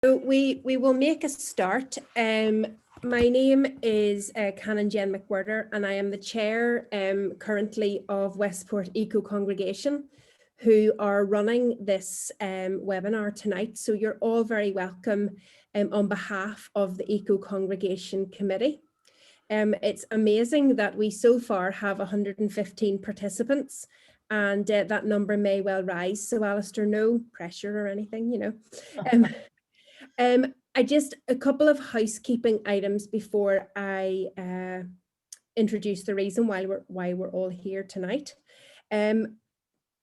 So we will make a start. My name is Canon Jen McWhirter, and I am the chair currently of Westport Eco Congregation, who are running this webinar tonight. So you're all very welcome on behalf of the Eco Congregation Committee. It's amazing that we so far have 115 participants, and that number may well rise. So Alastair, no pressure or anything, you know. I just, a couple of housekeeping items before I introduce the reason why we're all here tonight.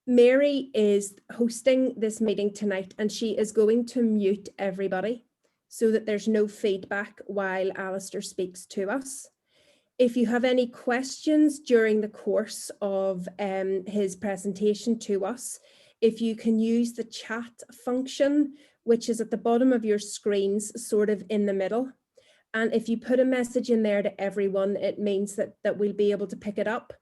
Mary is hosting this meeting tonight, and she is going to mute everybody so that there's no feedback while Alastair speaks to us. If you have any questions during the course of his presentation to us, if you can use the chat function, which is at the bottom of your screens, sort of in the middle. And if you put a message in there to everyone, it means that we'll be able to pick it up.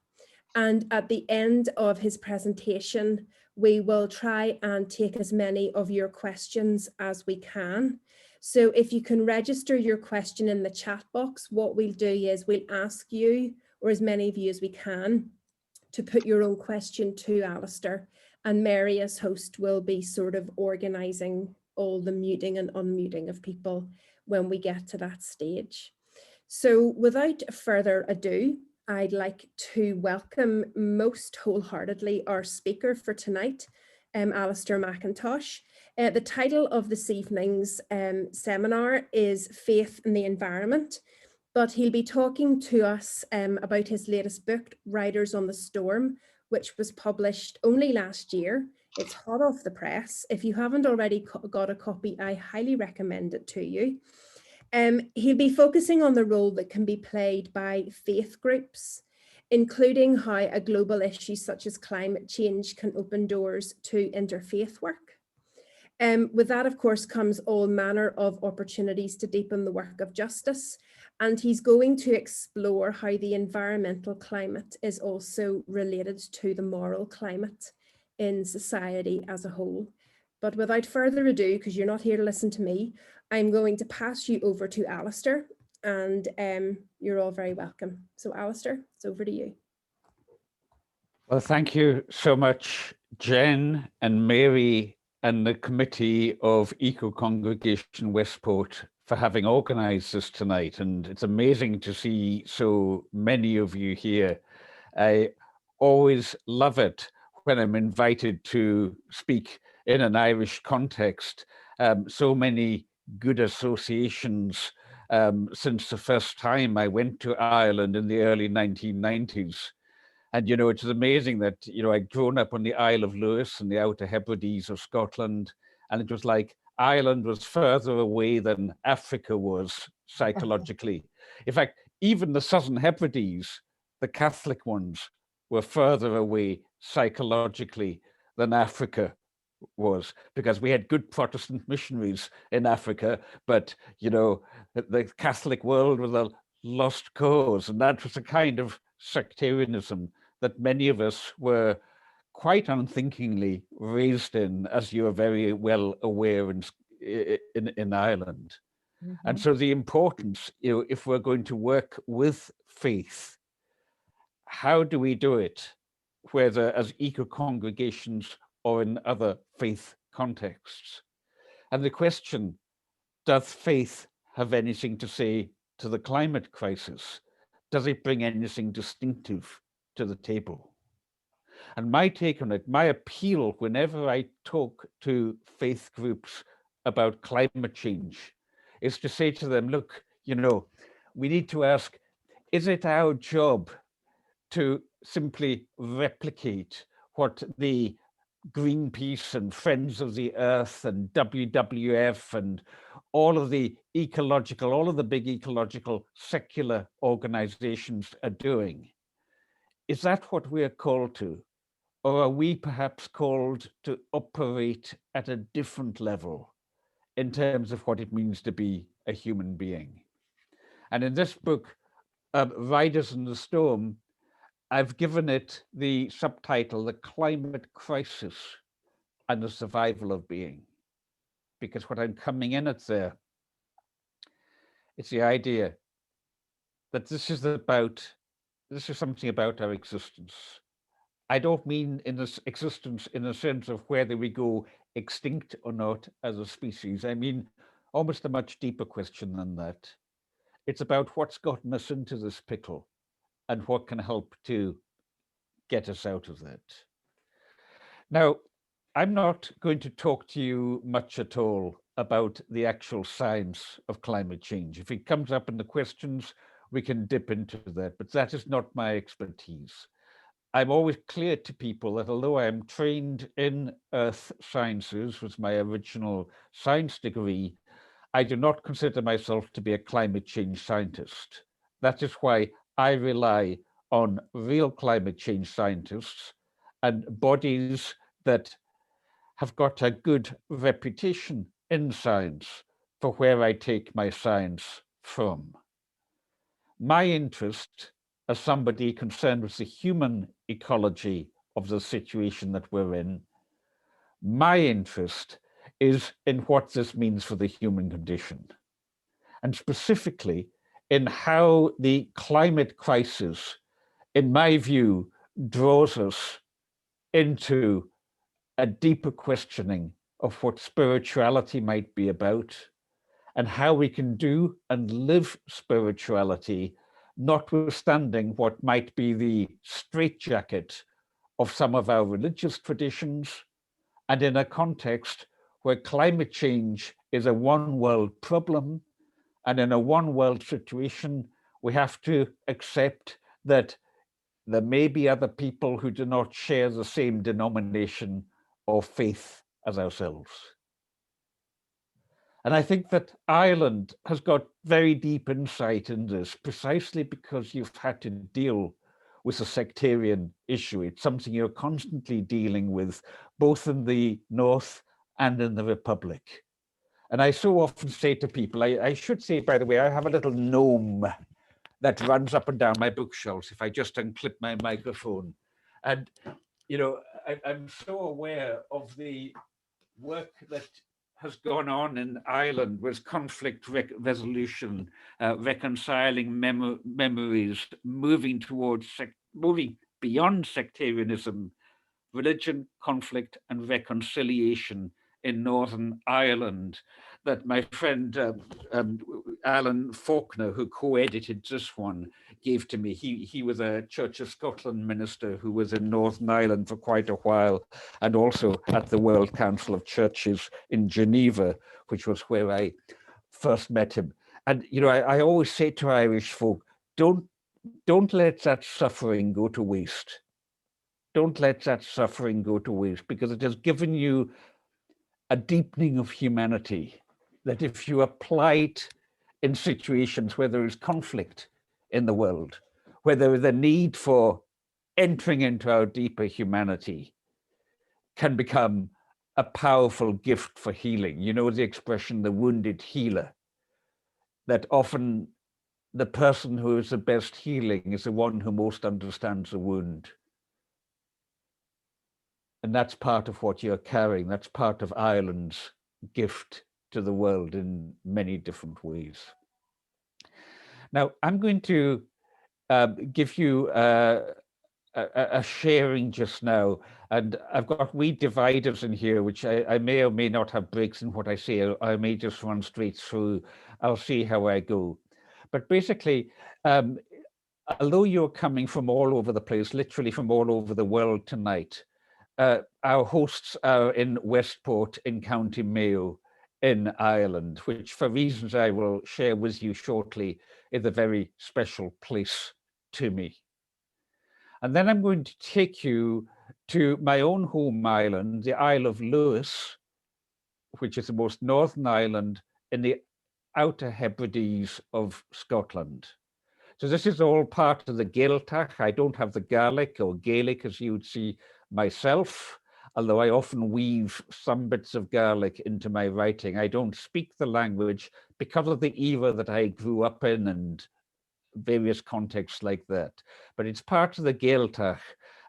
And at the end of his presentation, we will try and take as many of your questions as we can. So if you can register your question in the chat box, what we'll do is we'll ask you, or as many of you as we can, to put your own question to Alastair, and Mary as host will be sort of organising all the muting and unmuting of people when we get to that stage. So without further ado, I'd like to welcome most wholeheartedly our speaker for tonight, Alastair McIntosh. The title of this evening's seminar is Faith in the Environment, but he'll be talking to us about his latest book, Riders on the Storm, which was published only last year. It's hot off the press. If you haven't already got a copy, I highly recommend it to you. He'll be focusing on the role that can be played by faith groups, including how a global issue such as climate change can open doors to interfaith work. With that, of course, comes all manner of opportunities to deepen the work of justice. And he's going to explore how the environmental climate is also related to the moral climate in society as a whole. But without further ado, because you're not here to listen to me, I'm going to pass you over to Alastair, and you're all very welcome. So Alastair, it's over to you. Well, thank you so much, Jen and Mary and the Committee of Eco Congregation Westport for having organised this tonight. And it's amazing to see so many of you here. I always love it when I'm invited to speak in an Irish context. So many good associations since the first time I went to Ireland in the early 1990s. And, you know, it's amazing that, you know, I'd grown up on the Isle of Lewis in the Outer Hebrides of Scotland. And it was like Ireland was further away than Africa was psychologically. In fact, even the Southern Hebrides, the Catholic ones, were further away psychologically than Africa was, because we had good Protestant missionaries in Africa, but, you know, the Catholic world was a lost cause. And that was a kind of sectarianism that many of us were quite unthinkingly raised in, as you are very well aware in Ireland. Mm-hmm. And so the importance, you know, if we're going to work with faith, how do we do it, whether as eco congregations or in other faith contexts? And the question, does faith have anything to say to the climate crisis? Does it bring anything distinctive to the table? And my take on it, my appeal whenever I talk to faith groups about climate change is to say to them, look, you know, we need to ask, is it our job to simply replicate what the Greenpeace and Friends of the Earth and WWF and all of the big ecological secular organizations are doing? Is that what we are called to? Or are we perhaps called to operate at a different level in terms of what it means to be a human being? And in this book, Riders in the Storm, I've given it the subtitle, The Climate Crisis and the Survival of Being. because what I'm coming in at there, it's the idea that this is something about our existence. I don't mean in this existence in the sense of whether we go extinct or not as a species. I mean almost a much deeper question than that. It's about what's gotten us into this pickle and what can help to get us out of that. Now, I'm not going to talk to you much at all about the actual science of climate change. If it comes up in the questions, we can dip into that, but that is not my expertise. I'm always clear to people that although I am trained in earth sciences, was my original science degree, I do not consider myself to be a climate change scientist. That is why I rely on real climate change scientists and bodies that have got a good reputation in science for where I take my science from. My interest as somebody concerned with the human ecology of the situation that we're in, my interest is in what this means for the human condition, and specifically in how the climate crisis, in my view, draws us into a deeper questioning of what spirituality might be about and how we can do and live spirituality, notwithstanding what might be the straitjacket of some of our religious traditions, and in a context where climate change is a one world problem, and in a one world situation, we have to accept that there may be other people who do not share the same denomination of faith as ourselves. And I think that Ireland has got very deep insight in this precisely because you've had to deal with a sectarian issue. It's something you're constantly dealing with, both in the North and in the Republic. And I so often say to people, I should say, by the way, I have a little gnome that runs up and down my bookshelves if I just unclip my microphone. And, you know, I'm so aware of the work that has gone on in Ireland with conflict resolution, reconciling memories, moving beyond sectarianism, religion, conflict, and reconciliation in Northern Ireland, that my friend Alan Faulkner, who co-edited this one, gave to me. He was a Church of Scotland minister who was in Northern Ireland for quite a while, and also at the World Council of Churches in Geneva, which was where I first met him. And you know, I always say to Irish folk, don't let that suffering go to waste. Don't let that suffering go to waste, because it has given you a deepening of humanity that if you apply it in situations where there is conflict in the world, where there is a need for entering into our deeper humanity, can become a powerful gift for healing. You know the expression, the wounded healer, that often the person who is the best healing is the one who most understands the wound. And that's part of what you're carrying. That's part of Ireland's gift to the world in many different ways. Now, I'm going to give you a sharing just now. And I've got wee dividers in here, which I may or may not have breaks in what I say. I may just run straight through. I'll see how I go. But basically, although you're coming from all over the place, literally from all over the world tonight, our hosts are in Westport in County Mayo in Ireland, which for reasons I will share with you shortly is a very special place to me. And then I'm going to take you to my own home island, the Isle of Lewis, which is the most northern island in the Outer Hebrides of Scotland. So this is all part of the Gaeltacht. I don't have the Gaelic or Gaelic as you would see myself, although I often weave some bits of Gaelic into my writing. I don't speak the language because of the era that I grew up in and various contexts like that. But it's part of the Gaeltacht.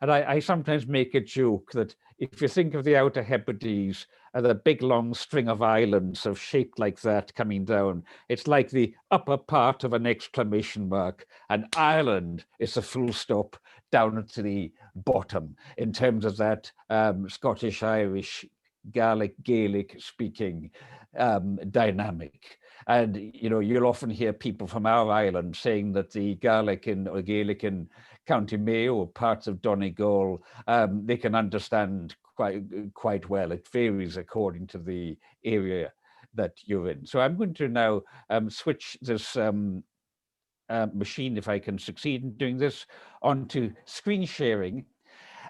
And I sometimes make a joke that if you think of the Outer Hebrides and the big long string of islands of shaped like that coming down, it's like the upper part of an exclamation mark, and Ireland is a full stop down to the bottom in terms of that Scottish, Irish, Gaelic speaking dynamic. And you'll often hear people from our island saying that the Gaelic or Gaelic in County Mayo or parts of Donegal, they can understand quite well. It varies according to the area that you're in. So I'm going to now switch this machine, if I can succeed in doing this, onto screen sharing.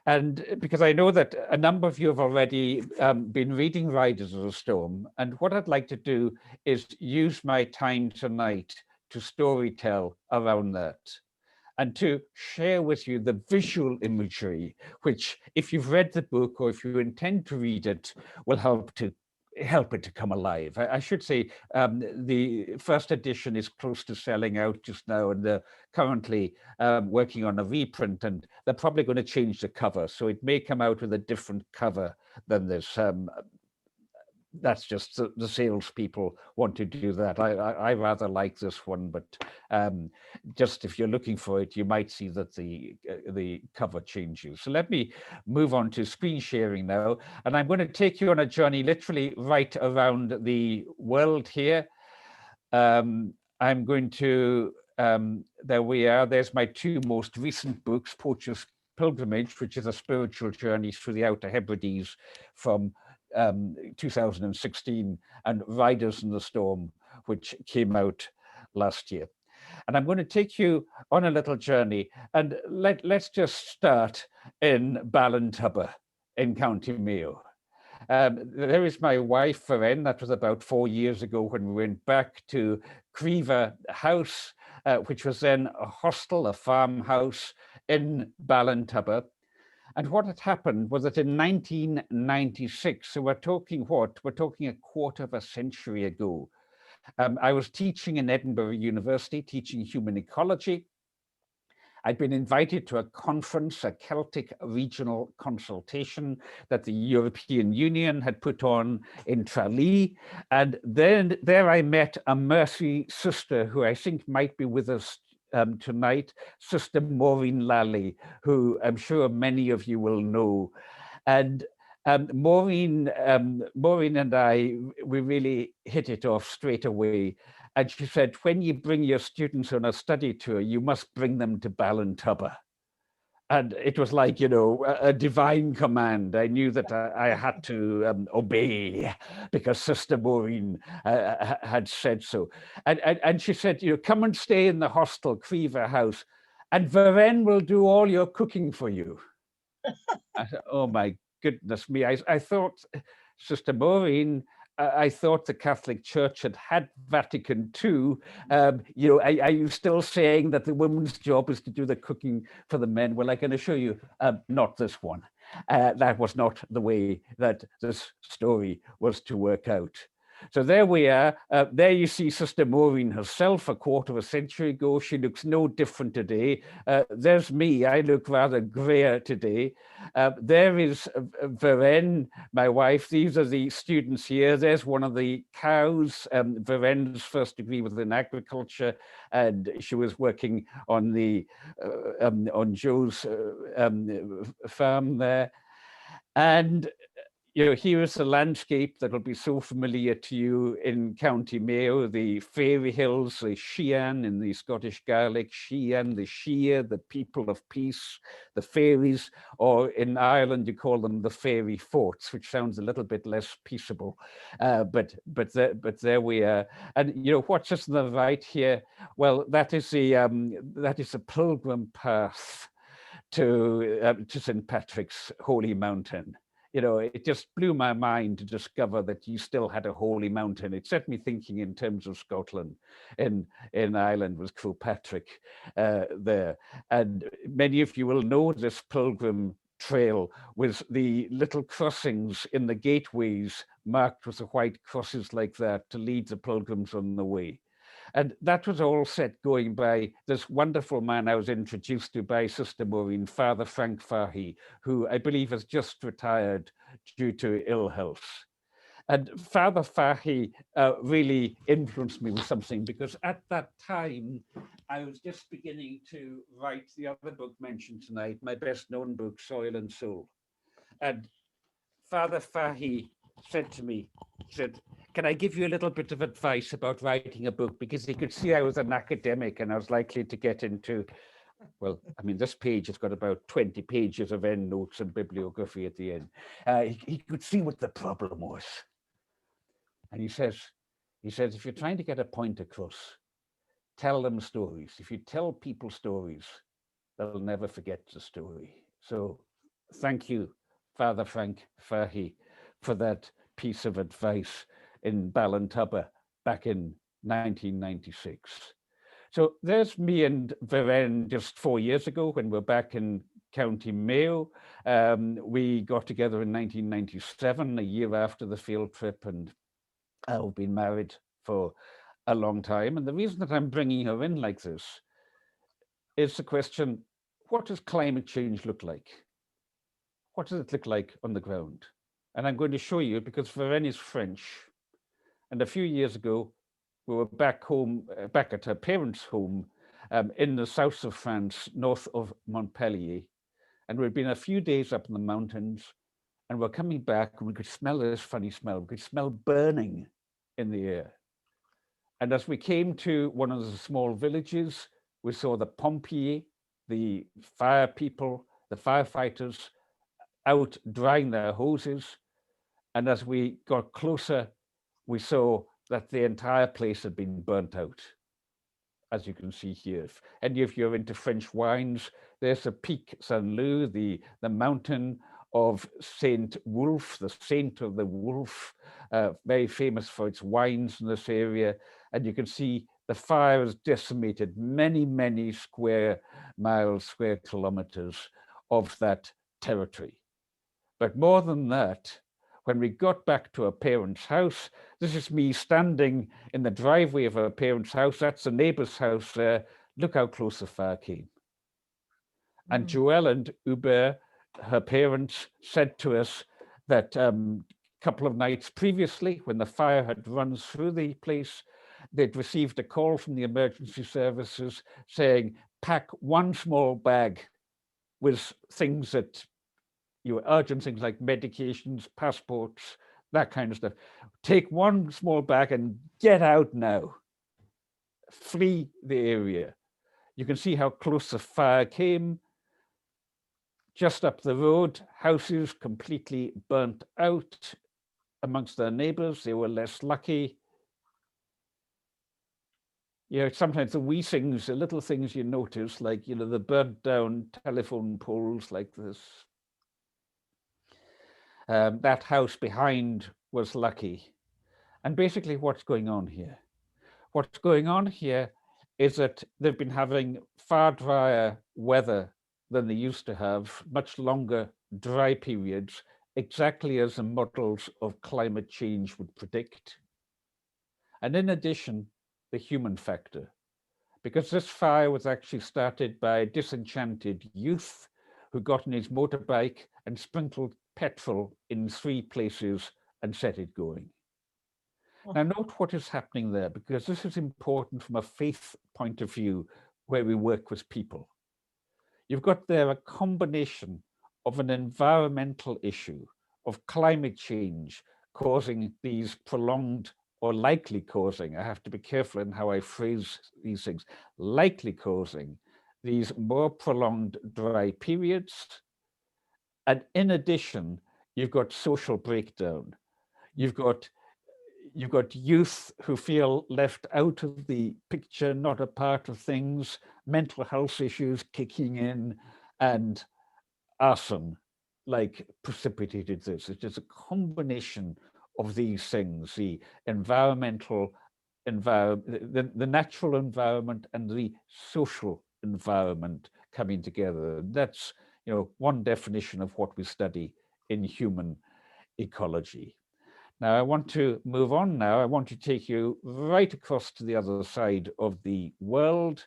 And because I know that a number of you have already been reading Riders of the Storm, and what I'd like to do is use my time tonight to storytell around that and to share with you the visual imagery, which, if you've read the book or if you intend to read it, will help it to come alive. I should say the first edition is close to selling out just now, and they're currently working on a reprint, and they're probably going to change the cover, so it may come out with a different cover than this. That's just the salespeople want to do that. I rather like this one, but just if you're looking for it, you might see that the cover changes. So let me move on to screen sharing now, and I'm going to take you on a journey literally right around the world here. I'm going to, there we are, there's my two most recent books, Portuguese Pilgrimage, which is a spiritual journey through the Outer Hebrides from 2016, and Riders in the Storm, which came out last year. And I'm going to take you on a little journey, and let's just start in Ballintubber in County Mayo. There is my wife, Veren. That was about 4 years ago when we went back to Creever House, which was then a hostel, a farmhouse in Ballintubber. And what had happened was that in 1996, so we're talking what? We're talking a quarter of a century ago. I was teaching in Edinburgh University, teaching human ecology. I'd been invited to a conference, a Celtic regional consultation that the European Union had put on in Tralee. And then there I met a Mercy sister who I think might be with us tonight, Sister Maureen Lally, who I'm sure many of you will know. And Maureen and I, we really hit it off straight away. And she said, when you bring your students on a study tour, you must bring them to Ballintubber. And it was like, a divine command. I knew that I had to obey because Sister Maureen had said so. And she said, come and stay in the hostel, Creever House, and Veren will do all your cooking for you. I said, oh my goodness me. I thought, Sister Maureen, I thought the Catholic Church had Vatican II. Are you still saying that the woman's job is to do the cooking for the men? Well, I can assure you, not this one. That was not the way that this story was to work out. So there we are. There you see Sister Maureen herself a quarter of a century ago. She looks no different today. There's me. I look rather grayer today. There is Veren, my wife. These are the students here. There's one of the cows. Veren's first degree was in agriculture, and she was working on the on Joe's farm there. And here is the landscape that will be so familiar to you in County Mayo, the fairy hills, the Shean in the Scottish Gaelic, Shean, the Shea, the people of peace, the fairies, or in Ireland you call them the fairy forts, which sounds a little bit less peaceable, but there we are. And what's just on the right here? Well, that is a pilgrim path to St. Patrick's Holy Mountain. It just blew my mind to discover that you still had a holy mountain. It set me thinking in terms of Scotland. In Ireland was Kilpatrick there. And many of you will know this pilgrim trail with the little crossings in the gateways marked with the white crosses like that to lead the pilgrims on the way. And that was all set going by this wonderful man I was introduced to by Sister Maureen, Father Frank Fahy, who I believe has just retired due to ill health. And Father Fahy really influenced me with something, because at that time, I was just beginning to write the other book mentioned tonight, my best known book, Soil and Soul. And Father Fahy said to me, he said, can I give you a little bit of advice about writing a book? Because he could see I was an academic and I was likely to get into, well, I mean, this page has got about 20 pages of endnotes and bibliography at the end. He could see what the problem was. And he says, if you're trying to get a point across, tell them stories. If you tell people stories, they'll never forget the story. So thank you, Father Frank Fahy, for that piece of advice in Ballintubber back in 1996. So there's me and Veren just 4 years ago when we're back in County Mayo. We got together in 1997, a year after the field trip, and I've been married for a long time. And the reason that I'm bringing her in like this is the question, what does climate change look like? What does it look like on the ground? And I'm going to show you, because Veren is French. And a few years ago, we were back home, back at her parents' home in the south of France, north of Montpellier. And we'd been a few days up in the mountains, and we're coming back, and we could smell this funny smell. We could smell burning in the air. And as we came to one of the small villages, we saw the pompiers, the fire people, the firefighters out drying their hoses. And as we got closer, we saw that the entire place had been burnt out, as you can see here. If any of you are into French wines, there's a Pic Saint-Loup, the mountain of Saint Wolf, the saint of the wolf, very famous for its wines in this area. And you can see the fire has decimated many, many square miles, square kilometers of that territory. But more than that, when we got back to our parents' house, this is me standing in the driveway of our parents' house. That's the neighbor's house there. Look how close the fire came. And Joelle and Hubert, her parents, said to us that a couple of nights previously, when the fire had run through the place, they'd received a call from the emergency services saying, pack one small bag with things that urgent things like medications, passports, that kind of stuff. Take one small bag and get out now. Flee the area. You can see how close the fire came. Just up the road, houses completely burnt out amongst their neighbors. They were less lucky. Sometimes the wee things, the little things you notice, like, the burnt down telephone poles like this. That house behind was lucky. And basically what's going on here? What's going on here is that they've been having far drier weather than they used to have, much longer dry periods, exactly as the models of climate change would predict. And in addition, the human factor, because this fire was actually started by a disenchanted youth who got on his motorbike and sprinkled petrol in 3 places and set it going. Now, note what is happening there, because this is important from a faith point of view where we work with people. You've got there a combination of an environmental issue, of climate change causing these prolonged, or likely causing, I have to be careful in how I phrase these things, likely causing these more prolonged dry periods. And in addition, you've got social breakdown. You've got youth who feel left out of the picture, not a part of things, mental health issues kicking in, and arson precipitated this. It's just a combination of these things, the environmental the natural environment and the social environment coming together. That's one definition of what we study in human ecology. Now I want to move on now. I want to take you right across to the other side of the world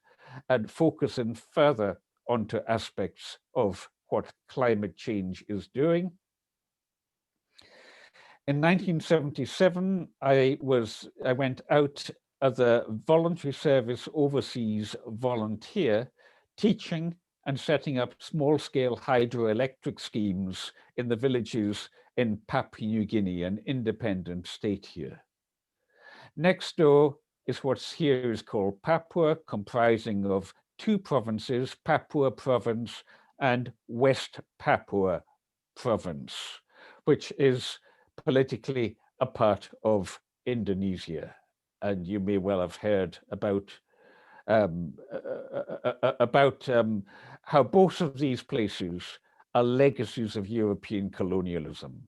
and focus in further onto aspects of what climate change is doing. In 1977, I went out as a voluntary service overseas volunteer, teaching and setting up small-scale hydroelectric schemes in the villages in Papua New Guinea, an independent state here. Next door is what's here is called Papua, comprising of two provinces, Papua Province and West Papua Province, which is politically a part of Indonesia. And you may well have heard about how both of these places are legacies of European colonialism.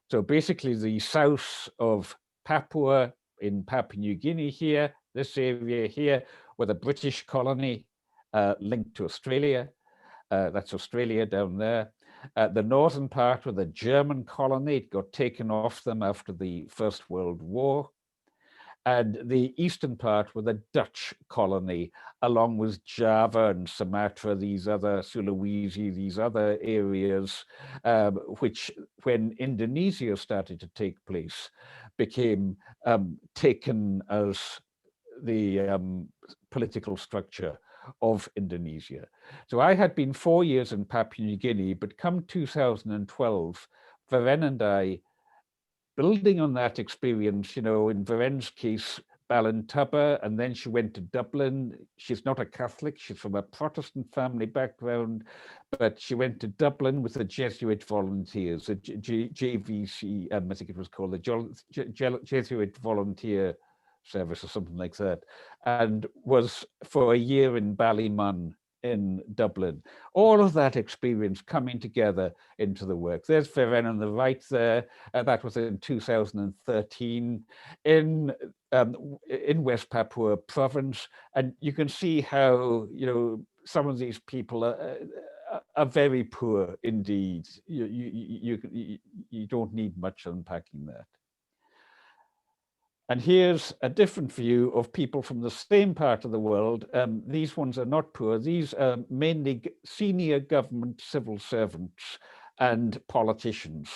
So basically the south of Papua in Papua New Guinea here, this area here, with a British colony linked to Australia. That's Australia down there. The northern part with a German colony, it got taken off them after the First World War. And the eastern part with a Dutch colony, along with Java and Sumatra, these other Sulawesi, these other areas, which when Indonesia started to take place, became taken as the political structure of Indonesia. So I had been 4 years in Papua New Guinea, but come 2012, Varen and I, building on that experience, you know, in Varen's case, Ballintubber, and then she went to Dublin. She's not a Catholic, she's from a Protestant family background, but she went to Dublin with the Jesuit volunteers, the JVC, I think it was called the Jesuit Volunteer Service or something like that, and was for a year in Ballymun in Dublin. All of that experience coming together into the work. There's Varen on the right there. That was in 2013 in West Papua Province. And you can see how, you know, some of these people are very poor indeed. You don't need much unpacking that. And here's a different view of people from the same part of the world. These ones are not poor. These are mainly senior government civil servants and politicians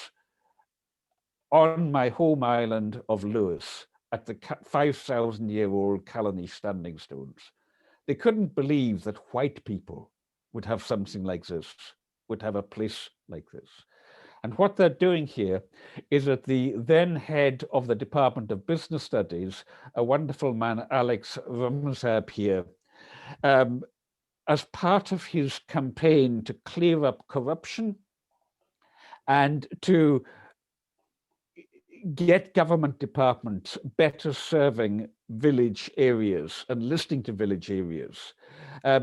on my home island of Lewis at the 5,000-year-old colony standing stones. They couldn't believe that white people would have something like this, would have a place like this. And what they're doing here is that the then head of the Department of Business Studies, a wonderful man, Alex Rumsab here, as part of his campaign to clear up corruption and to get government departments better serving village areas and listening to village areas.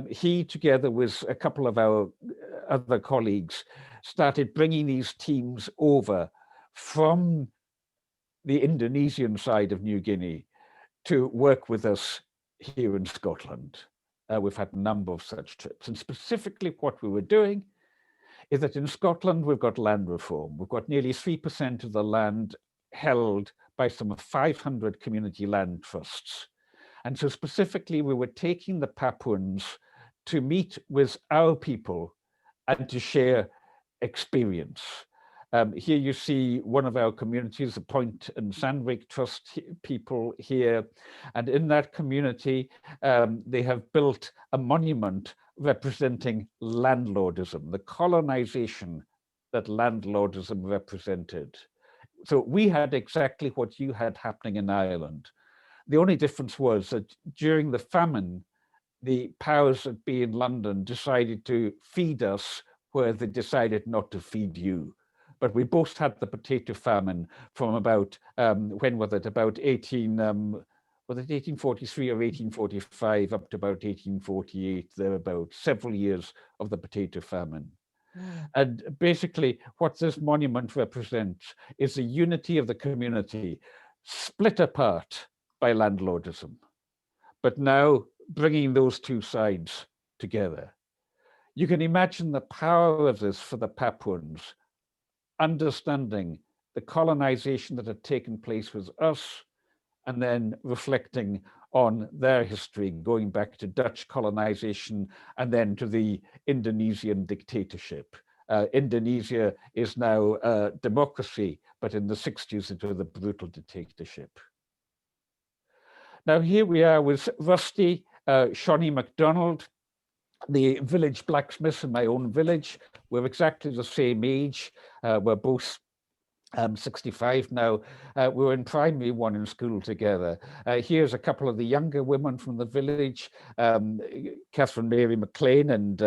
He, together with a couple of our other colleagues, started bringing these teams over from the Indonesian side of New Guinea to work with us here in Scotland. We've had a number of such trips. And specifically what we were doing is that in Scotland, we've got land reform. We've got nearly 3% of the land held by some 500 community land trusts. And so specifically, we were taking the Papuans to meet with our people and to share experience. Here you see one of our communities, the Point and Sandwich Trust people here. And in that community, they have built a monument representing landlordism, the colonization that landlordism represented. So we had exactly what you had happening in Ireland. The only difference was that during the famine, the powers that be in London decided to feed us where they decided not to feed you. But we both had the potato famine from about, when was it, about 1843 or 1845 up to about 1848, thereabout, several years of the potato famine. And basically what this monument represents is the unity of the community, split apart by landlordism, but now bringing those two sides together. You can imagine the power of this for the Papuans, understanding the colonization that had taken place with us, and then reflecting on their history, going back to Dutch colonization and then to the Indonesian dictatorship. Indonesia is now a democracy, but in the 60s it was a brutal dictatorship. Now here we are with Rusty, Shawnee MacDonald, the village blacksmith in my own village. We're exactly the same age. We're both 65 now. We were in primary one in school together. Here's a couple of the younger women from the village, Catherine Mary McLean and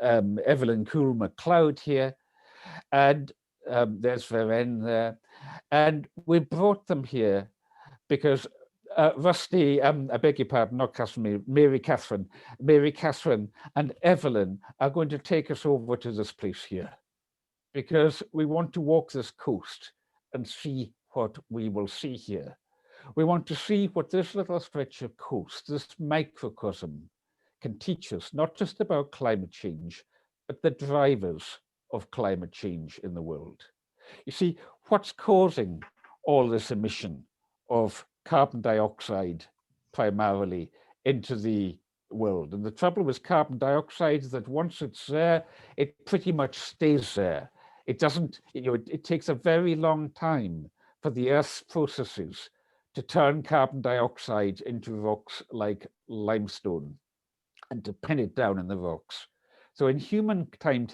Evelyn Cool MacLeod here. And there's Veren there. And we brought them here because Rusty, I beg your pardon, not Catherine, Mary Catherine and Evelyn are going to take us over to this place here, because we want to walk this coast and see what we will see here. We want to see what this little stretch of coast, this microcosm, can teach us, not just about climate change, but the drivers of climate change in the world. You see, what's causing all this emission of carbon dioxide primarily into the world? And the trouble with carbon dioxide is that once it's there, it pretty much stays there. It doesn't, it takes a very long time for the Earth's processes to turn carbon dioxide into rocks like limestone and to pin it down in the rocks. So in human time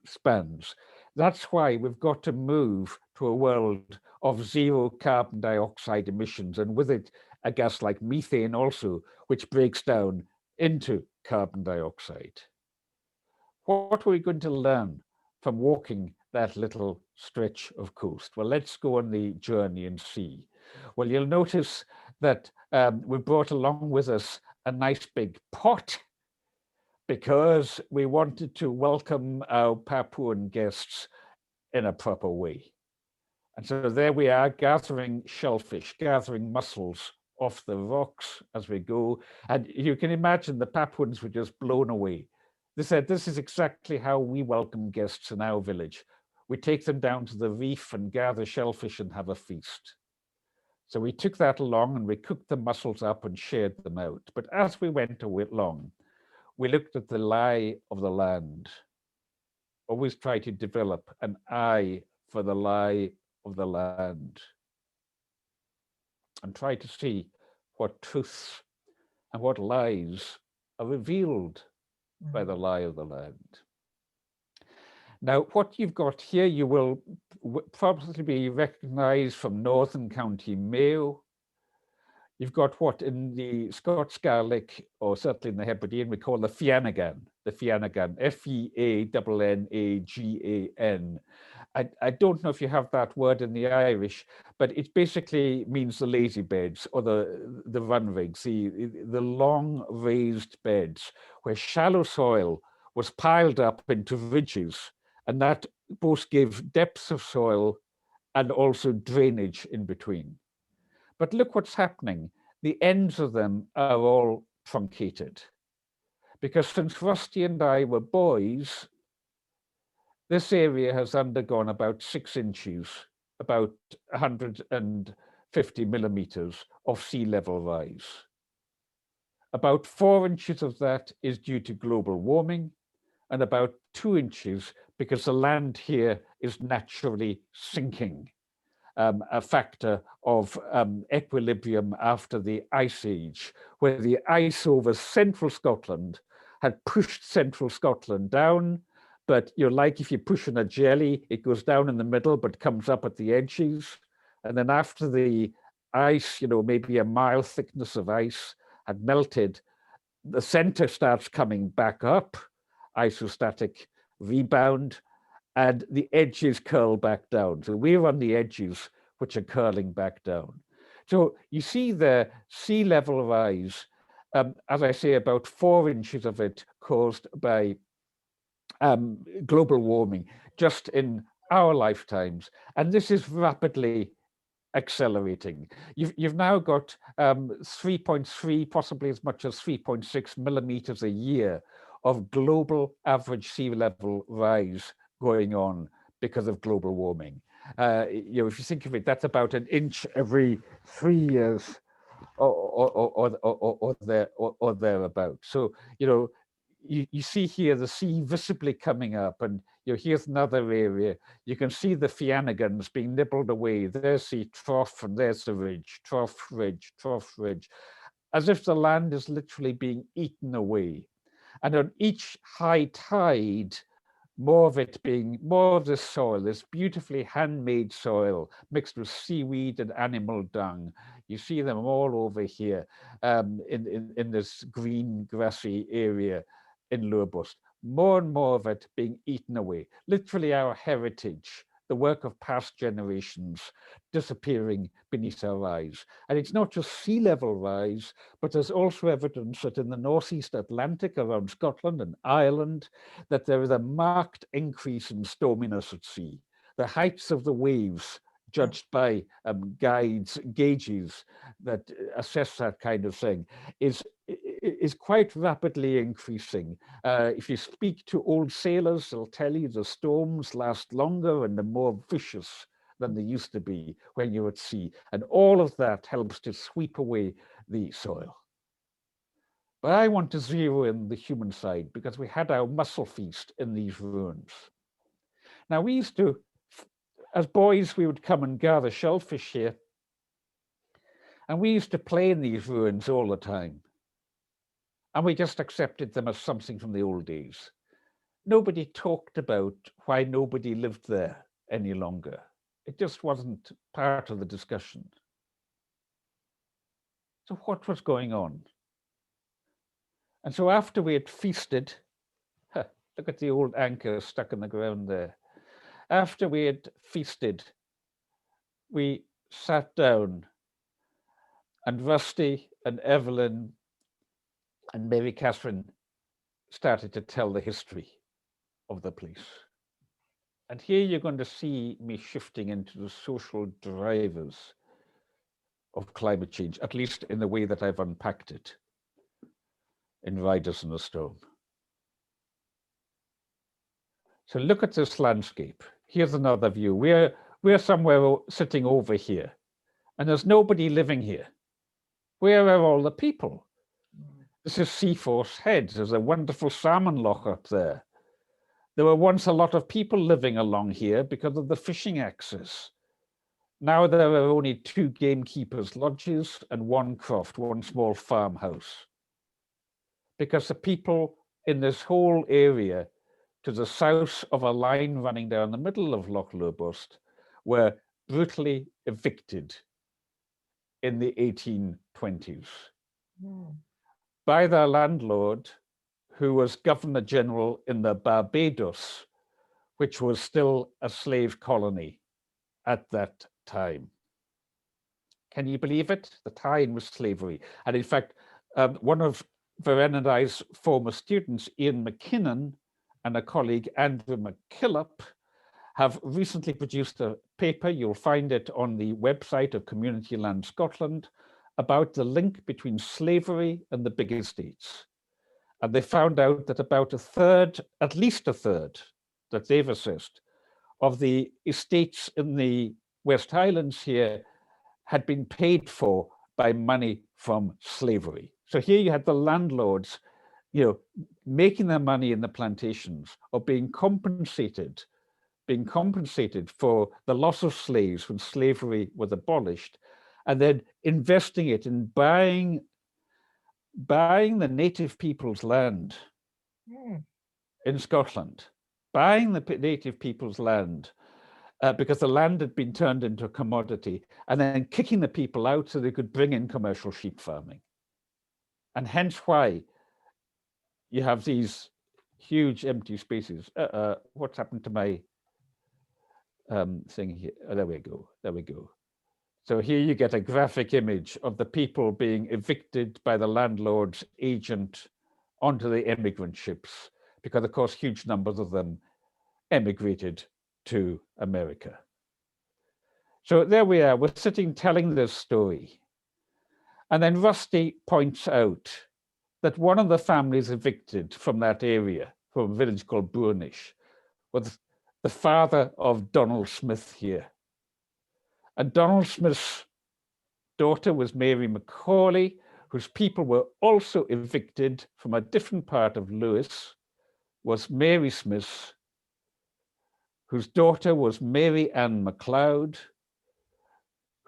spans, that's why we've got to move to a world of zero carbon dioxide emissions, and with it, a gas like methane also, which breaks down into carbon dioxide. What are we going to learn from walking that little stretch of coast? Well, let's go on the journey and see. Well, you'll notice that we brought along with us a nice big pot, because we wanted to welcome our Papuan guests in a proper way. And so there we are, gathering shellfish, gathering mussels off the rocks as we go. And you can imagine the Papuans were just blown away. They said, this is exactly how we welcome guests in our village. We take them down to the reef and gather shellfish and have a feast. So we took that along and we cooked the mussels up and shared them out. But as we went along, we looked at the lie of the land. Always try to develop an eye for the lie of the land and try to see what truths and what lies are revealed by the lie of the land. Now, what you've got here, you will probably be recognized from Northern County Mayo. You've got what in the Scots Gaelic, or certainly in the Hebridean, we call the Fiannagan, F-E-A-N-N-A-G-A-N. I don't know if you have that word in the Irish, but it basically means the lazy beds or the run rigs, the long raised beds where shallow soil was piled up into ridges, and that both gave depth of soil and also drainage in between. But look what's happening. The ends of them are all truncated. Because since Rusty and I were boys, this area has undergone about 6 inches, about 150 millimeters of sea level rise. About 4 inches of that is due to global warming, and about 2 inches because the land here is naturally sinking. A factor of equilibrium after the Ice Age, where the ice over central Scotland had pushed central Scotland down. But you're like if you're pushing a jelly, it goes down in the middle, but comes up at the edges. And then after the ice, maybe a mile thickness of ice had melted, the center starts coming back up, isostatic rebound, and the edges curl back down. So we're on the edges, which are curling back down. So you see the sea level rise, as I say, about 4 inches of it caused by global warming just in our lifetimes. And this is rapidly accelerating. You've now got 3.3, possibly as much as 3.6 millimeters a year of global average sea level rise going on because of global warming. You know, if you think of it, that's about an inch every 3 years or thereabout. So, you know, you see here the sea visibly coming up, and you know, here's another area. You can see the Fianagans being nibbled away. There's the trough, and there's the ridge, trough, ridge, trough, ridge, as if the land is literally being eaten away. And on each high tide, more of this soil, this beautifully handmade soil mixed with seaweed and animal dung. You see them all over here in this green grassy area in Lurbost. More and more of it being eaten away. Literally our heritage, the work of past generations disappearing beneath our eyes. And it's not just sea level rise, but there's also evidence that in the Northeast Atlantic around Scotland and Ireland, that there is a marked increase in storminess at sea. The heights of the waves judged by gauges that assess that kind of thing is quite rapidly increasing. If you speak to old sailors, they'll tell you the storms last longer and they're more vicious than they used to be when you're at sea. And all of that helps to sweep away the soil. But I want to zero in the human side because we had our mussel feast in these ruins. Now we used to, as boys, we would come and gather shellfish here. And we used to play in these ruins all the time. And we just accepted them as something from the old days. Nobody talked about why nobody lived there any longer. It just wasn't part of the discussion. So what was going on? And so after we had feasted, look at the old anchor stuck in the ground there. After we had feasted, we sat down, and Rusty and Evelyn and Mary Catherine started to tell the history of the place. And here you're going to see me shifting into the social drivers of climate change, at least in the way that I've unpacked it in Riders in the Storm. So look at this landscape. Here's another view. We're somewhere sitting over here, and there's nobody living here. Where are all the people? This is Seaforth Head. There's a wonderful salmon loch up there. There were once a lot of people living along here because of the fishing access. Now there are only 2 gamekeepers' lodges and 1 croft, 1 small farmhouse. Because the people in this whole area to the south of a line running down the middle of Loch Lurbost were brutally evicted in the 1820s by their landlord, who was Governor General in the Barbados, which was still a slave colony at that time. Can you believe it? The tie-in was slavery. And in fact, one of Verena and I's former students, Ian McKinnon, and a colleague, Andrew McKillop, have recently produced a paper, you'll find it on the website of Community Land Scotland, about the link between slavery and the big estates. And they found out that about a third, at least a third, that they've assessed, of the estates in the West Highlands here had been paid for by money from slavery. So here you had the landlords, you know, making their money in the plantations or being compensated for the loss of slaves when slavery was abolished, and then investing it in buying the native people's land in Scotland, buying the native people's land because the land had been turned into a commodity, and then kicking the people out so they could bring in commercial sheep farming. And hence why you have these huge empty spaces. What's happened to my thing here? Oh, there we go. So here you get a graphic image of the people being evicted by the landlord's agent onto the emigrant ships, because of course huge numbers of them emigrated to America. So there we are, we're sitting telling this story. And then Rusty points out that one of the families evicted from that area, from a village called Burnish, was the father of Donald Smith here. And Donald Smith's daughter was Mary Macaulay, whose people were also evicted from a different part of Lewis, was Mary Smith, whose daughter was Mary Ann MacLeod,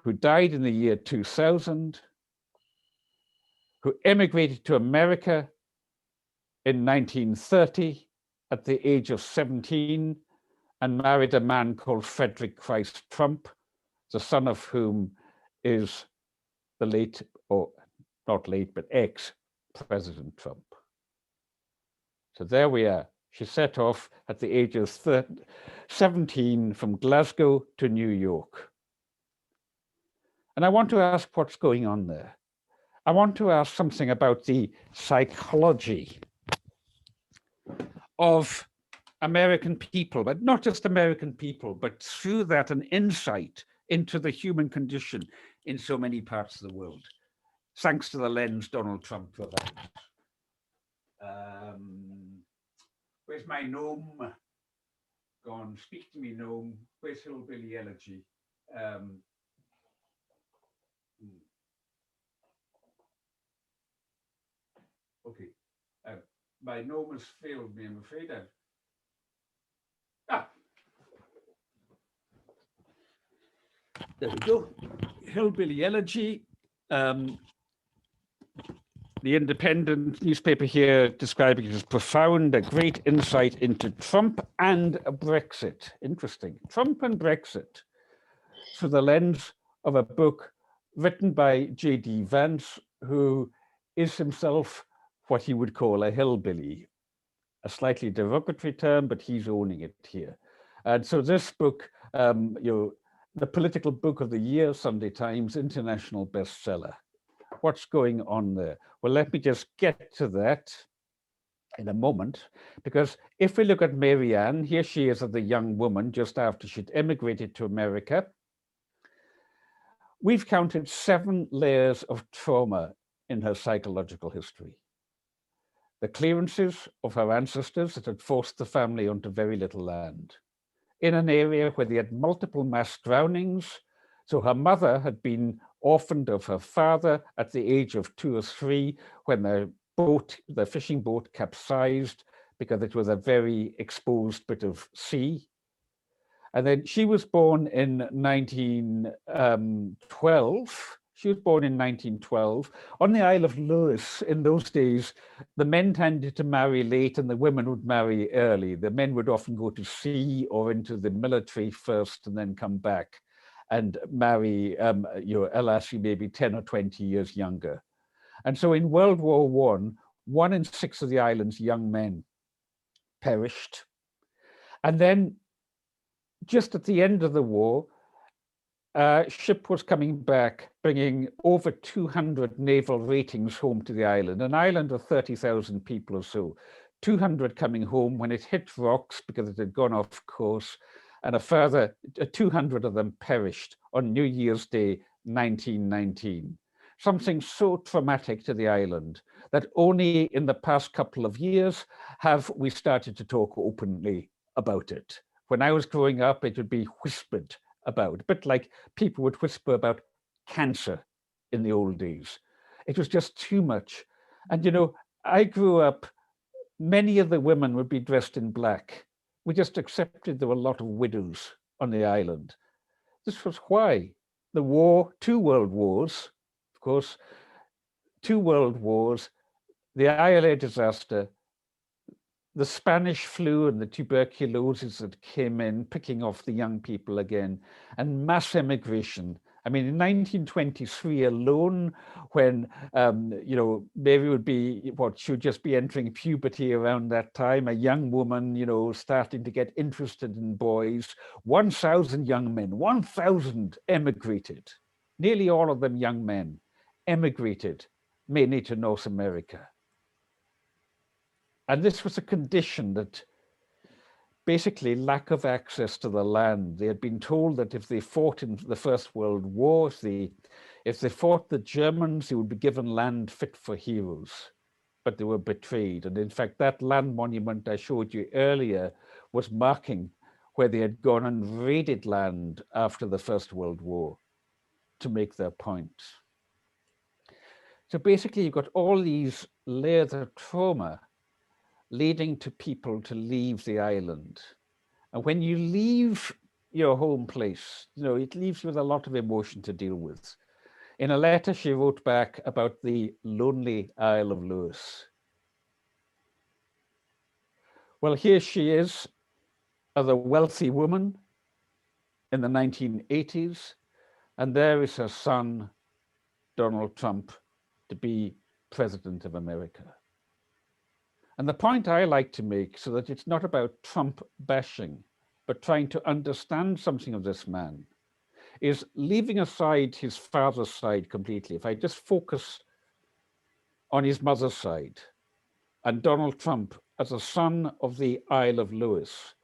who died in the year 2000, who emigrated to America in 1930 at the age of 17 and married a man called Frederick Christ Trump, the son of whom is the late, or not late, but ex-President Trump. So there we are. She set off at the age of 17 from Glasgow to New York. And I want to ask what's going on there. I want to ask something about the psychology of American people, but not just American people, but through that an insight into the human condition in so many parts of the world, thanks to the lens Donald Trump provides. Where's my gnome gone? Speak to me, gnome. Where's Hillbilly Elegy? Okay, my gnome has failed me, I'm afraid. There we go. Hillbilly Elegy. The Independent newspaper here describing it as profound, a great insight into Trump and Brexit. Interesting. Trump and Brexit through the lens of a book written by J.D. Vance, who is himself what he would call a hillbilly, a slightly derogatory term, but he's owning it here. And so this book, the political book of the year, Sunday Times, international bestseller. What's going on there? Well, let me just get to that in a moment, because if we look at Mary Ann, here she is as a young woman just after she'd emigrated to America. We've counted 7 layers of trauma in her psychological history. The clearances of her ancestors that had forced the family onto very little land, in an area where they had multiple mass drownings. So her mother had been orphaned of her father at the age of 2 or 3 when the fishing boat capsized because it was a very exposed bit of sea. And then she was born in 1912. She was born in 1912 on the Isle of Lewis. In those days, the men tended to marry late and the women would marry early. The men would often go to sea or into the military first and then come back and marry a lassie maybe 10 or 20 years younger. And so in World War I, 1 in 6 of the island's young men perished. And then just at the end of the war, a ship was coming back, bringing over 200 naval ratings home to the island, an island of 30,000 people or so, 200 coming home when it hit rocks because it had gone off course, and a further 200 of them perished on New Year's Day, 1919. Something so traumatic to the island that only in the past couple of years have we started to talk openly about it. When I was growing up, it would be whispered about, a bit like people would whisper about cancer in the old days. It was just too much. And I grew up, many of the women would be dressed in black. We just accepted there were a lot of widows on the island. This was why the war, 2 world wars, of course, 2 world wars, the ILA disaster, the Spanish flu and the tuberculosis that came in, picking off the young people again, and mass immigration. I mean, in 1923 alone, when, Mary would be, she would just be entering puberty around that time, a young woman, starting to get interested in boys, 1,000 young men, 1,000 emigrated, nearly all of them young men, emigrated, mainly to North America. And this was a condition that basically lack of access to the land. They had been told that if they fought in the First World War, if they fought the Germans, they would be given land fit for heroes, but they were betrayed. And in fact, that land monument I showed you earlier was marking where they had gone and raided land after the First World War to make their point. So basically, you've got all these layers of trauma leading to people to leave the island. And when you leave your home place, you know, it leaves you with a lot of emotion to deal with. In a letter she wrote back about the lonely Isle of Lewis. Well, here she is as a wealthy woman in the 1980s, and there is her son, Donald Trump, to be president of America. And the point I like to make, so that it's not about Trump bashing, but trying to understand something of this man, is leaving aside his father's side completely. If I just focus on his mother's side, and Donald Trump as a son of the Isle of Lewis,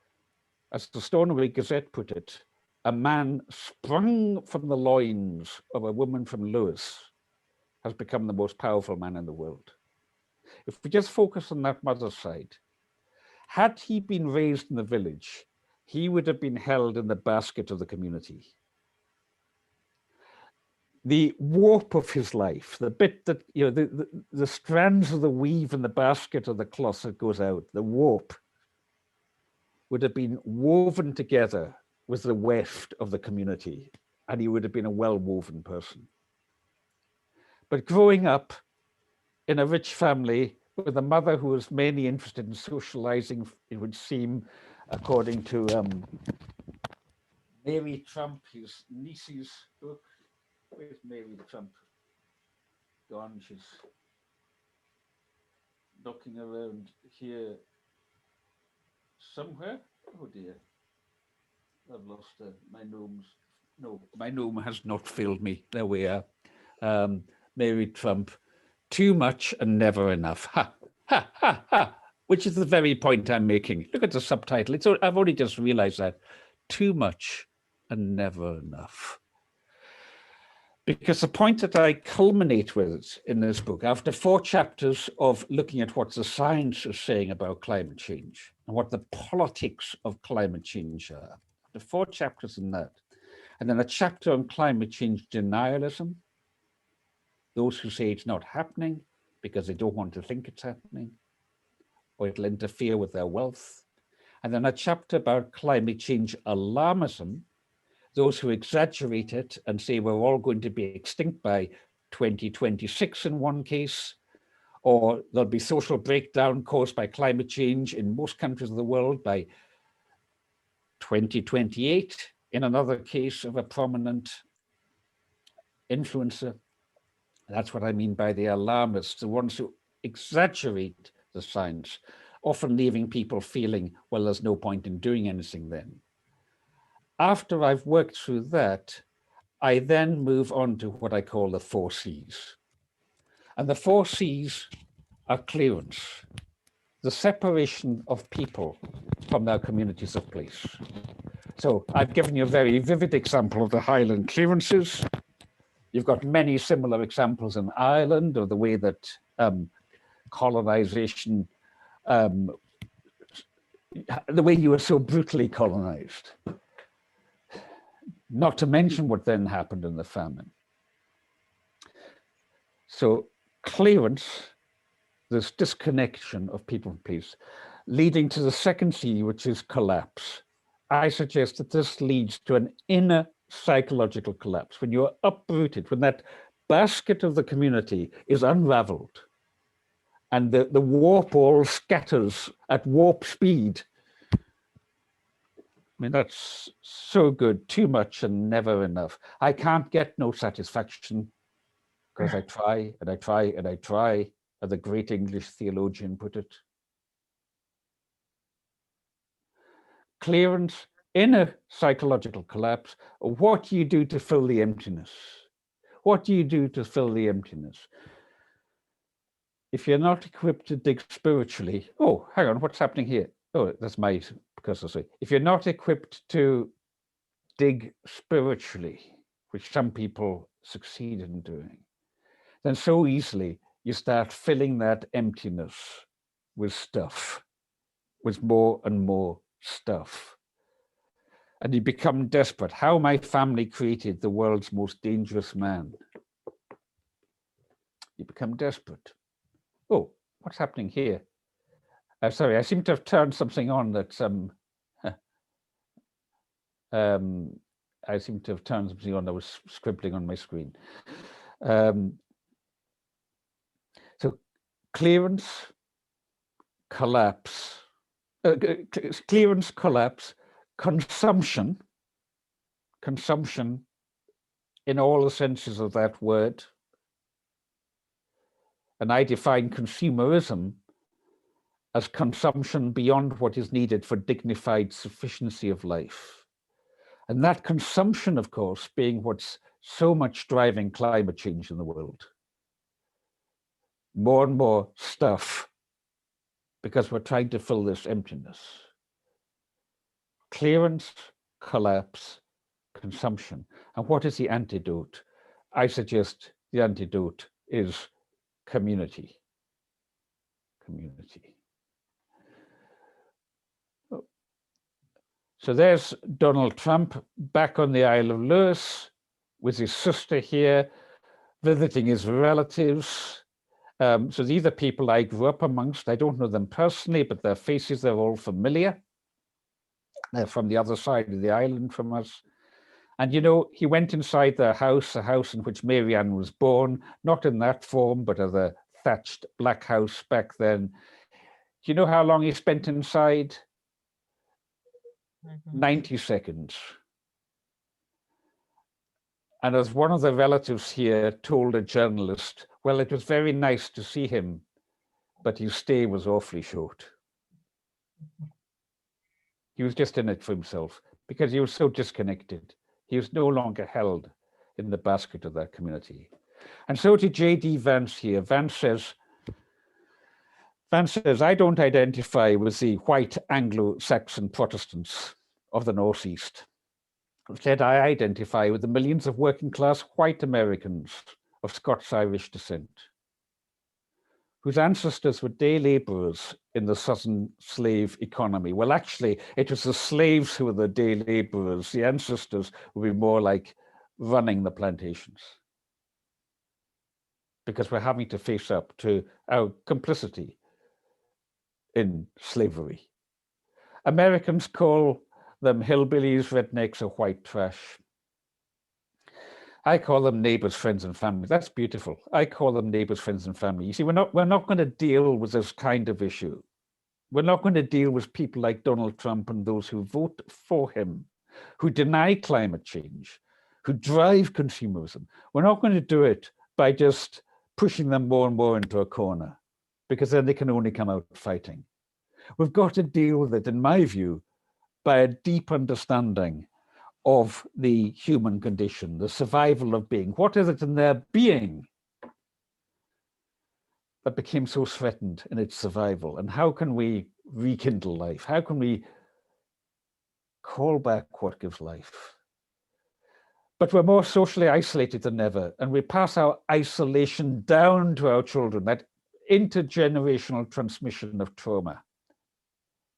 as the Stornoway Gazette put it, a man sprung from the loins of a woman from Lewis has become the most powerful man in the world. If we just focus on that mother's side, had he been raised in the village, he would have been held in the basket of the community. The warp of his life, the bit that, you know, the strands of the weave in the basket of the cloth that goes out, the warp would have been woven together with the weft of the community, and he would have been a well-woven person. But growing up in a rich family with a mother who was mainly interested in socializing, it would seem, according to Mary Trump, his niece's book. Where's Mary Trump gone? She's knocking around here somewhere. Oh dear, I've lost her. My gnomes. No, my gnome has not failed me. There we are. Mary Trump. Too much and never enough. Ha, ha, ha, ha. Which is the very point I'm making. Look at the subtitle. I've only just realized that. Too much and never enough. Because the point that I culminate with in this book, after 4 chapters of looking at what the science is saying about climate change and what the politics of climate change are, after 4 chapters in that, and then a chapter on climate change denialism, those who say it's not happening because they don't want to think it's happening, or it'll interfere with their wealth, and then a chapter about climate change alarmism, those who exaggerate it and say we're all going to be extinct by 2026 in one case, or there'll be social breakdown caused by climate change in most countries of the world by 2028, in another case of a prominent influencer. That's what I mean by the alarmists, the ones who exaggerate the science, often leaving people feeling, well, there's no point in doing anything then. After I've worked through that, I then move on to what I call the 4 C's. And the 4 C's are clearance, the separation of people from their communities of place. So I've given you a very vivid example of the Highland clearances. You've got many similar examples in Ireland of the way that colonization, the way you were so brutally colonized. Not to mention what then happened in the famine. So clearance, this disconnection of people and place, leading to the second C, which is collapse. I suggest that this leads to an inner psychological collapse. When you're uprooted, when that basket of the community is unraveled and the warp all scatters at warp speed. I mean, that's so good, too much and never enough. I can't get no satisfaction because I try and I try and I try, as the great English theologian put it. Clearance, inner psychological collapse. What do you do to fill the emptiness? What do you do to fill the emptiness? If you're not equipped to dig spiritually, oh, hang on, what's happening here? Oh, that's my because I say, if you're not equipped to dig spiritually, which some people succeed in doing, then so easily you start filling that emptiness with stuff, with more and more stuff. and you become desperate. How my family created the world's most dangerous man. You become desperate. Oh, what's happening here? Sorry, I seem to have turned something on that's I seem to have turned something on that was scribbling on my screen. So clearance, collapse, consumption in all the senses of that word. And I define consumerism as consumption beyond what is needed for dignified sufficiency of life. And that consumption, of course, being what's so much driving climate change in the world. More and more stuff, because we're trying to fill this emptiness. Clearance, collapse, consumption. And what is the antidote? I suggest the antidote is community. Community. So there's Donald Trump back on the Isle of Lewis with his sister here, visiting his relatives. So these are people I grew up amongst. I don't know them personally, but their faces, they're all familiar. They're from the other side of the island from us. And, you know, he went inside their house, a house in which Marianne was born, not in that form, but as a thatched black house back then. Do you know how long he spent inside? 90 seconds. And as one of the relatives here told a journalist, well, it was very nice to see him, but his stay was awfully short. He was just in it for himself because he was so disconnected. He was no longer held in the basket of that community. And so to J.D. Vance here, Vance says, I don't identify with the white Anglo-Saxon Protestants of the Northeast. Instead, I identify with the millions of working class white Americans of Scots-Irish descent, whose ancestors were day laborers in the southern slave economy. Well, actually, it was the slaves who were the day laborers. The ancestors would be more like running the plantations, because we're having to face up to our complicity in slavery. Americans call them hillbillies, rednecks, or white trash. I call them neighbors, friends, and family. That's beautiful. I call them neighbors, friends, and family. You see, we're not going to deal with this kind of issue. We're not going to deal with people like Donald Trump and those who vote for him, who deny climate change, who drive consumerism. We're not going to do it by just pushing them more and more into a corner, because then they can only come out fighting. We've got to deal with it, in my view, by a deep understanding of the human condition, the survival of being. What is it in their being that became so threatened in its survival? And how can we rekindle life? How can we call back what gives life? But we're more socially isolated than ever, and we pass our isolation down to our children, that intergenerational transmission of trauma.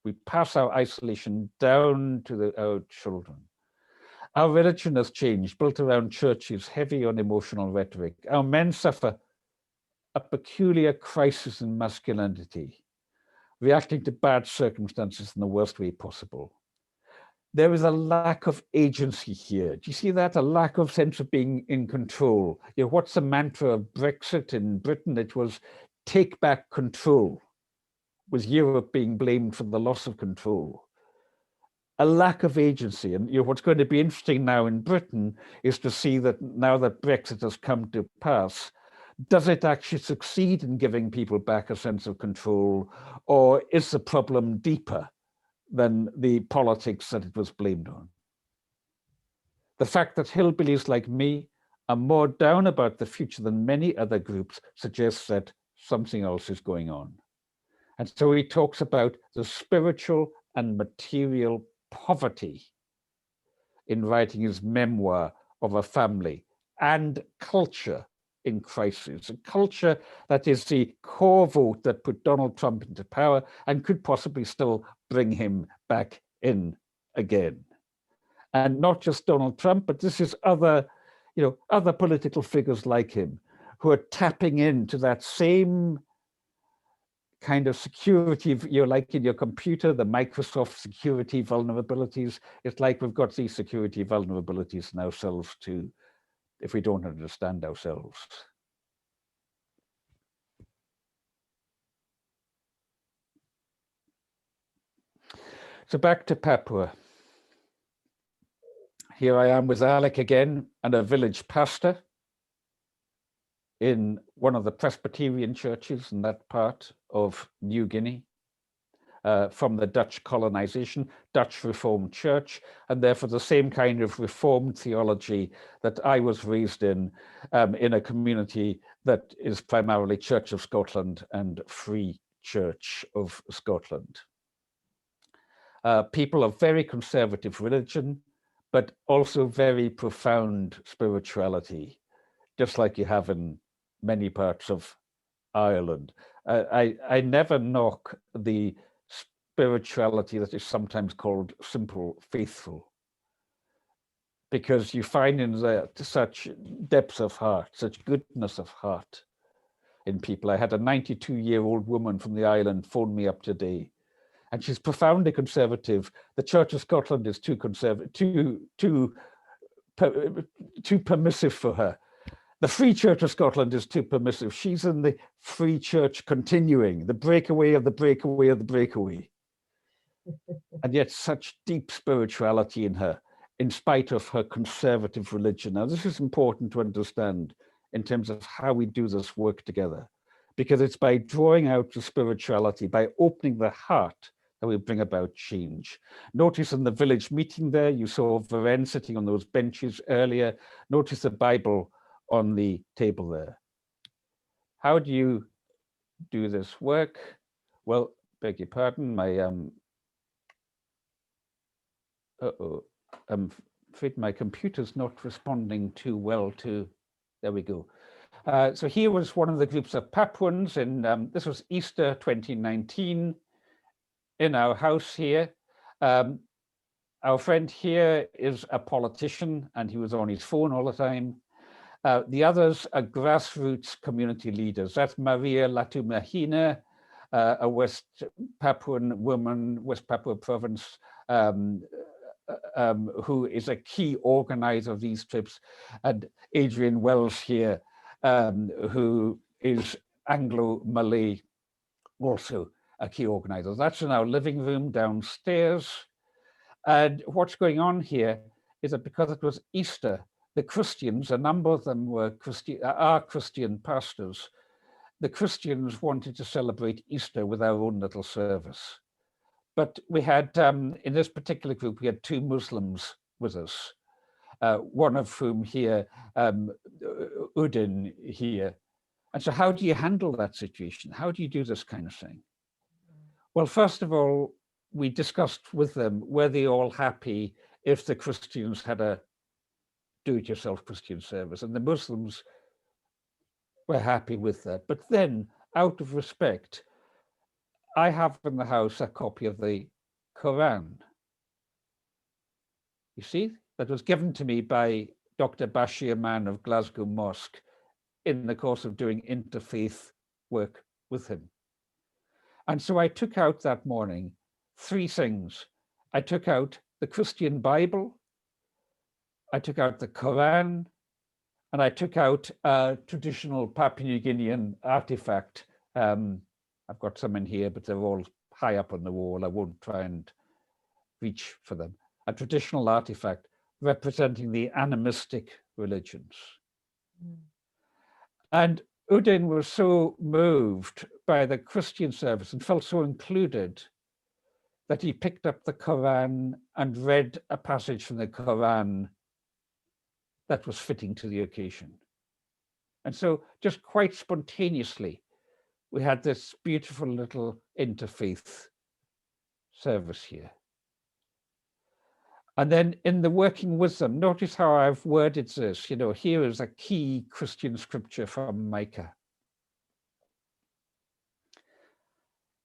We pass our isolation down to our children. Our religion has changed, built around churches, heavy on emotional rhetoric. Our men suffer a peculiar crisis in masculinity, reacting to bad circumstances in the worst way possible. There is a lack of agency here. Do you see that? A lack of sense of being in control. You know, what's the mantra of Brexit in Britain? It was take back control, with Europe being blamed for the loss of control. A lack of agency. And you know, what's going to be interesting now in Britain is to see that now that Brexit has come to pass, does it actually succeed in giving people back a sense of control, or is the problem deeper than the politics that it was blamed on? The fact that hillbillies like me are more down about the future than many other groups suggests that something else is going on. And so he talks about the spiritual and material poverty in writing his memoir of a family and culture in crisis, a culture that is the core vote that put Donald Trump into power and could possibly still bring him back in again. And not just Donald Trump, but this is other, other political figures like him who are tapping into that same kind of security, like in your computer, the Microsoft security vulnerabilities. It's like we've got these security vulnerabilities in ourselves too, if we don't understand ourselves. So back to Papua. Here I am with Alec again, and a village pastor in one of the Presbyterian churches in that part of New Guinea, from the Dutch colonization, Dutch Reformed Church, and therefore the same kind of Reformed theology that I was raised in a community that is primarily Church of Scotland and Free Church of Scotland. People of very conservative religion, but also very profound spirituality, just like you have in many parts of Ireland. I never knock the spirituality that is sometimes called simple faithful, because you find in there such depth of heart, such goodness of heart in people. I had a 92-year-old woman from the island phone me up today, and she's profoundly conservative. The Church of Scotland is too conservative, too permissive for her. The Free Church of Scotland is too permissive. She's in the Free Church continuing, the breakaway of the breakaway of the breakaway. And yet such deep spirituality in her, in spite of her conservative religion. Now, this is important to understand in terms of how we do this work together, because it's by drawing out the spirituality, by opening the heart, that we bring about change. Notice in the village meeting there, you saw Varen sitting on those benches earlier. Notice the Bible on the table there. How do you do this work? Well, beg your pardon, my I'm afraid my computer's not responding too well to, there we go. So here was one of the groups of Papuans, and this was Easter 2019 in our house here. Our friend here is a politician, and he was on his phone all the time. The others are grassroots community leaders. That's Maria Latumahina, a West Papuan woman, West Papua province, who is a key organizer of these trips, and Adrian Wells here, who is Anglo-Malay, also a key organizer. That's in our living room downstairs. And what's going on here is that because it was Easter, the Christians, a number of them were Christian pastors, the Christians wanted to celebrate Easter with our own little service. But we had, in this particular group, we had two Muslims with us, one of whom here, Udin here. And so how do you handle that situation? How do you do this kind of thing? Well, first of all, we discussed with them, were they all happy if the Christians had a do-it-yourself Christian service? And the Muslims were happy with that. But then, out of respect, I have in the house a copy of the Quran. You see, that was given to me by Dr. Bashir Mann of Glasgow Mosque in the course of doing interfaith work with him. And so I took out that morning 3 things. I took out the Christian Bible, I took out the Quran, and I took out a traditional Papua New Guinean artifact. I've got some in here, but they're all high up on the wall. I won't try and reach for them. A traditional artifact representing the animistic religions. And Udin was so moved by the Christian service and felt so included that he picked up the Quran and read a passage from the Quran that was fitting to the occasion. And so just quite spontaneously, we had this beautiful little interfaith service here. And then in the working with them, notice how I've worded this. You know, here is a key Christian scripture from Micah.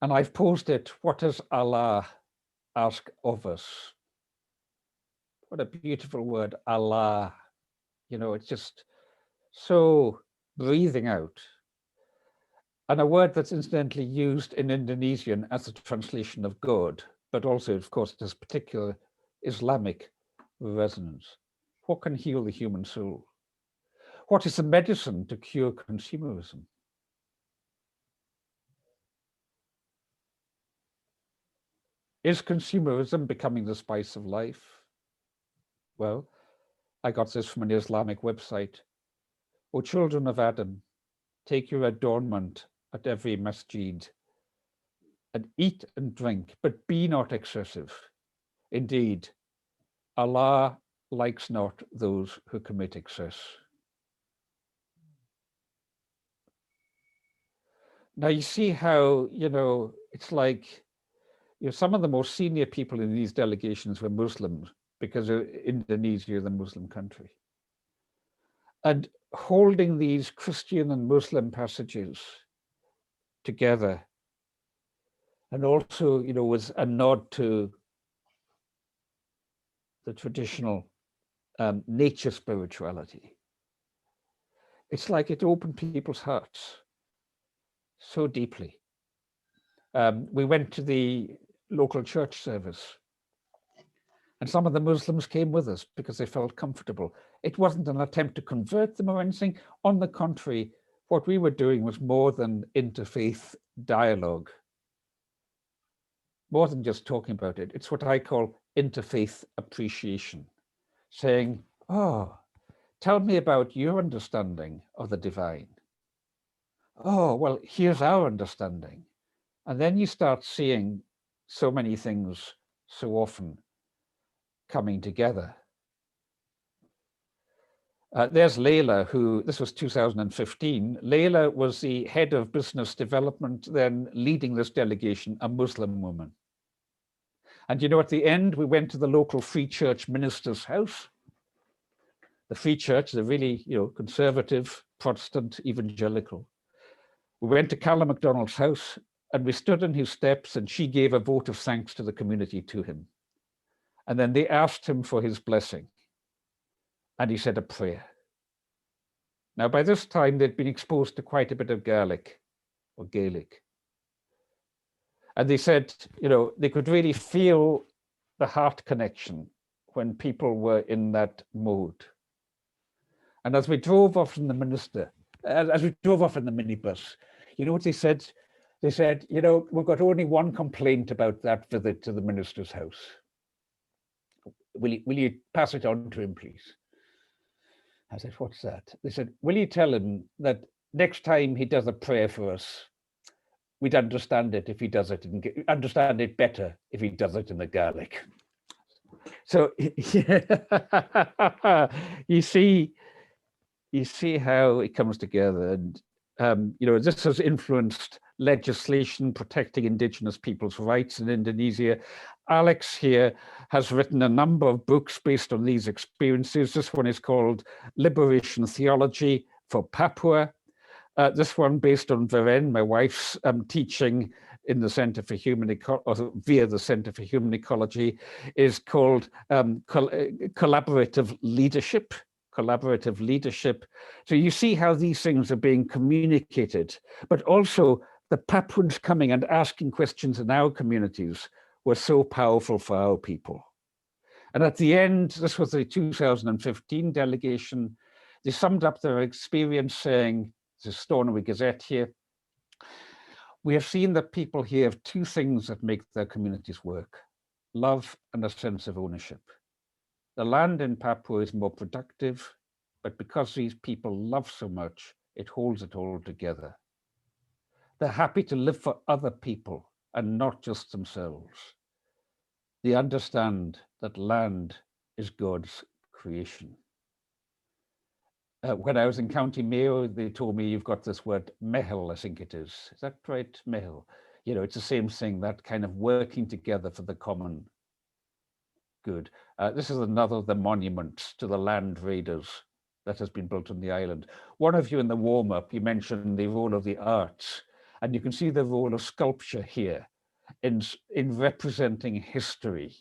And I've posed it, what does Allah ask of us? What a beautiful word, Allah. You know, it's just so breathing out. And a word that's incidentally used in Indonesian as a translation of God, but also, of course, it has particular Islamic resonance. What can heal the human soul? What is the medicine to cure consumerism? Is consumerism becoming the spice of life? Well, I got this from an Islamic website. O children of Adam, take your adornment at every masjid and eat and drink, but be not excessive. Indeed, Allah likes not those who commit excess. Now you see how, you know, it's like, you know, some of the most senior people in these delegations were Muslims because Indonesia is a Muslim country. And holding these Christian and Muslim passages together, and also, you know, was a nod to the traditional nature spirituality. It's like it opened people's hearts so deeply. We went to the local church service, and some of the Muslims came with us because they felt comfortable. It wasn't an attempt to convert them or anything. On the contrary, what we were doing was more than interfaith dialogue, more than just talking about it. It's what I call interfaith appreciation, saying, oh, tell me about your understanding of the divine. Oh, well, here's our understanding. And then you start seeing so many things so often coming together. There's Leila, who, this was 2015. Leila was the head of business development, then leading this delegation, a Muslim woman. And you know, at the end, we went to the local Free Church minister's house. The Free Church is a really, you know, conservative, Protestant, evangelical. We went to Callum MacDonald's house and we stood on his steps and she gave a vote of thanks to the community to him. And then they asked him for his blessing. And he said a prayer. Now, by this time, they'd been exposed to quite a bit of Gaelic or Gaelic. And they said, you know, they could really feel the heart connection when people were in that mode. And as we drove off from the minister, as we drove off in the minibus, you know what they said? They said, you know, we've got only one complaint about that visit to the minister's house. Will you pass it on to him, please? I said, what's that? They said, will you tell him that next time he does a prayer for us, we'd understand it if he does it, and understand it better if he does it in the Gaelic. So yeah, you see how it comes together. And, you know, this has influenced legislation protecting Indigenous people's rights in Indonesia. Alex here has written a number of books based on these experiences. This one is called Liberation Theology for Papua. This one based on Veren, my wife's teaching in the Center for Human Ecology, or via the Center for Human Ecology, is called collaborative leadership. Collaborative leadership. So you see how these things are being communicated, but also the Papuans coming and asking questions in our communities were so powerful for our people. And at the end, this was the 2015 delegation, they summed up their experience saying, the Stornoway Gazette here, we have seen that people here have two things that make their communities work: love and a sense of ownership. The land in Papua is more productive, but because these people love so much, it holds it all together. They're happy to live for other people and not just themselves. They understand that land is God's creation. When I was in County Mayo, they told me you've got this word mehel, I think it is. Is that right, mehel? You know, it's the same thing, that kind of working together for the common good. This is another of the monuments to the land raiders that has been built on the island. One of you in the warm-up, you mentioned the role of the arts, and you can see the role of sculpture here in representing history.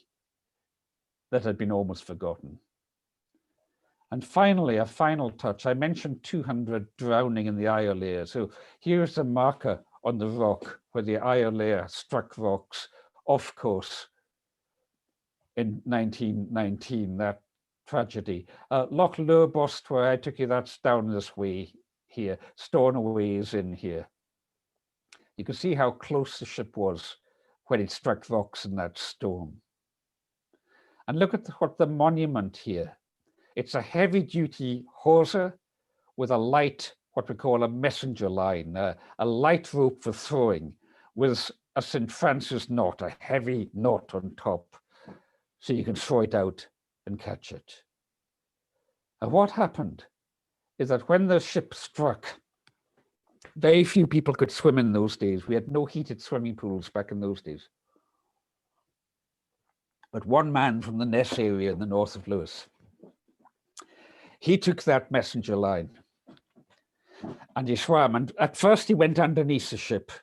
that had been almost forgotten. And finally, a final touch. I mentioned 200 drowning in the Ire layer. So here's a marker on the rock where the Ire layer struck rocks off course in 1919, that tragedy. Loch Lurbost, where I took you, that's down this way here. Stornoway is in here. You can see how close the ship was when it struck rocks in that storm. And look at what the monument here. It's a heavy-duty hawser with a light, what we call a messenger line, a light rope for throwing with a St. Francis knot, a heavy knot on top, so you can throw it out and catch it. And what happened is that when the ship struck, very few people could swim in those days. We had no heated swimming pools back in those days. But one man from the Ness area in the north of Lewis, he took that messenger line and he swam. And at first he went underneath the ship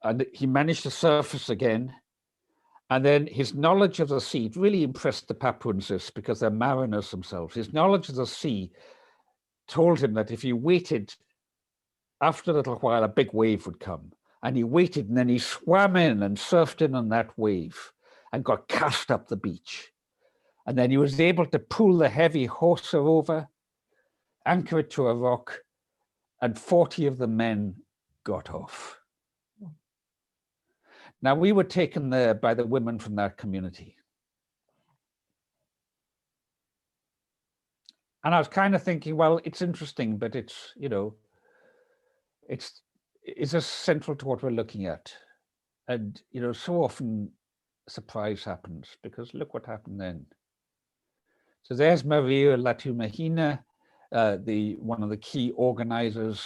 and he managed to surface again. And then his knowledge of the sea, it really impressed the Papuans because they're mariners themselves. His knowledge of the sea told him that if he waited, after a little while, a big wave would come. And he waited and then he swam in and surfed in on that wave and got cast up the beach. And then he was able to pull the heavy hawser over, anchor it to a rock, and 40 of the men got off. Now, we were taken there by the women from that community. And I was kind of thinking, well, it's interesting, but it's, you know, it's just central to what we're looking at. And, you know, so often a surprise happens because look what happened then. So there's Maria Latumahina, one of the key organizers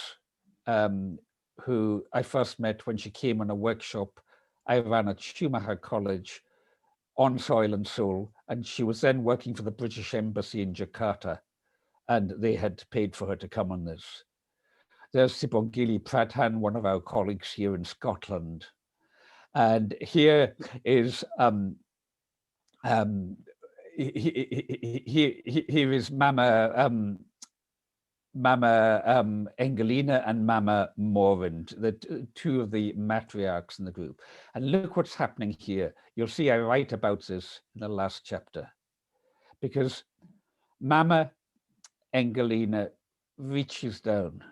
who I first met when she came on a workshop I ran at Schumacher College on soil and soul. And she was then working for the British Embassy in Jakarta, and they had paid for her to come on this. There's Sibongile Pradhan, one of our colleagues here in Scotland. And here is here is Mama Engelina and Mama Morind, the two of the matriarchs in the group. And look what's happening here. You'll see I write about this in the last chapter, because Mama Engelina reaches down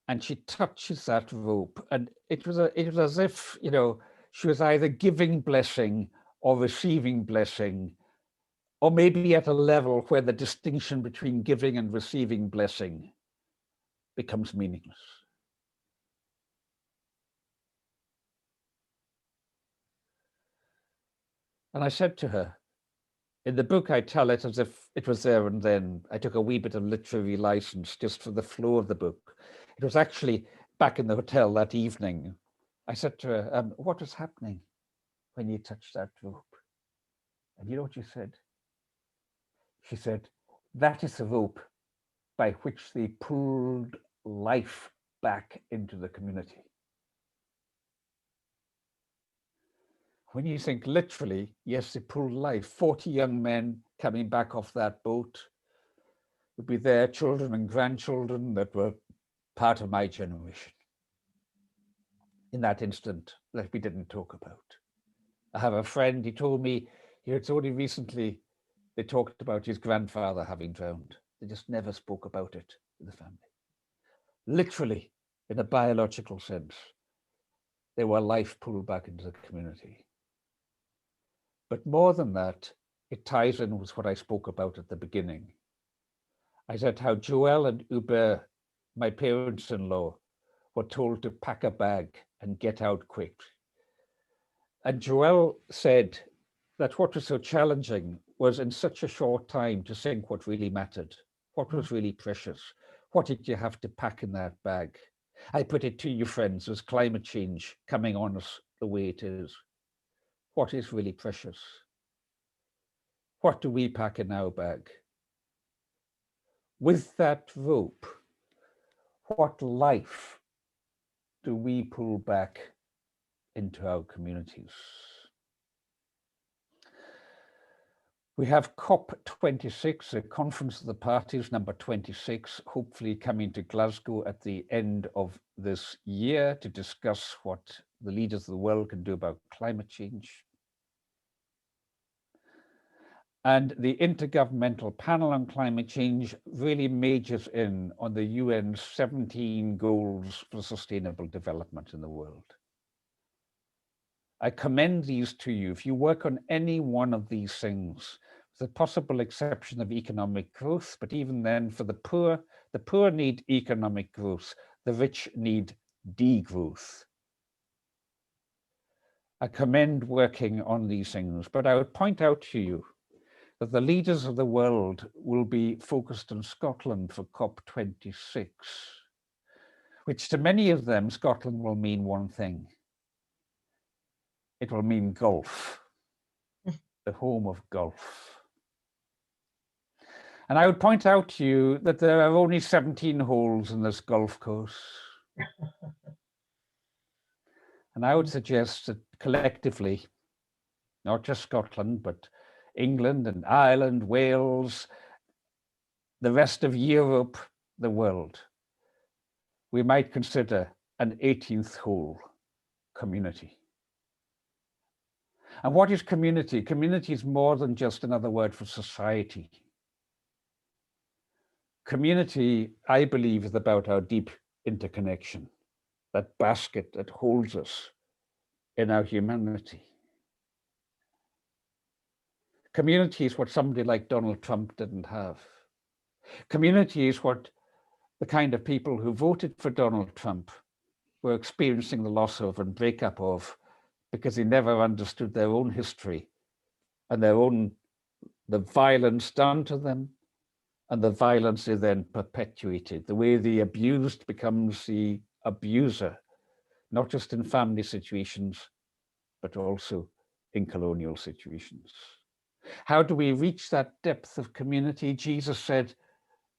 and she touches that rope, and it was as if, you know, she was either giving blessing or receiving blessing, or maybe at a level where the distinction between giving and receiving blessing becomes meaningless. And I said to her, in the book, I tell it as if it was there and then. I took a wee bit of literary license just for the flow of the book. It was actually back in the hotel that evening. I said to her, what was happening when you touched that rope? And you know what she said? She said, that is the rope by which they pulled life back into the community. When you think literally, yes, they pulled life. 40 young men coming back off that boat would be their children and grandchildren that were part of my generation. In that instant, that we didn't talk about. I have a friend, he told me, it's only recently they talked about his grandfather having drowned. They just never spoke about it in the family. Literally, in a biological sense, they were life pulled back into the community. But more than that, it ties in with what I spoke about at the beginning. I said how Joel and Hubert, my parents-in-law, were told to pack a bag and get out quick. And Joel said that what was so challenging was in such a short time to think what really mattered, what was really precious. What did you have to pack in that bag? I put it to you, friends, as climate change coming on us the way it is. What is really precious? What do we pack in our bag? With that rope, what life do we pull back into our communities? We have COP26, a Conference of the Parties, number 26, hopefully coming to Glasgow at the end of this year to discuss what the leaders of the world can do about climate change. And the Intergovernmental Panel on Climate Change really majors in on the UN's 17 goals for sustainable development in the world. I commend these to you. If you work on any one of these things, with the possible exception of economic growth, but even then for the poor need economic growth, the rich need degrowth. I commend working on these things, but I would point out to you that the leaders of the world will be focused on Scotland for COP26, which to many of them, Scotland will mean one thing. It will mean golf, the home of golf. And I would point out to you that there are only 17 holes in this golf course. And I would suggest that collectively, not just Scotland, but England and Ireland, Wales, the rest of Europe, the world, we might consider an 18th hole community. And what is community? Community is more than just another word for society. Community, I believe, is about our deep interconnection, that basket that holds us in our humanity. Community is what somebody like Donald Trump didn't have. Community is what the kind of people who voted for Donald Trump were experiencing the loss of and breakup of because they never understood their own history and the violence done to them and the violence they then perpetuated. The way the abused becomes the abuser, not just in family situations, but also in colonial situations. How do we reach that depth of community? Jesus said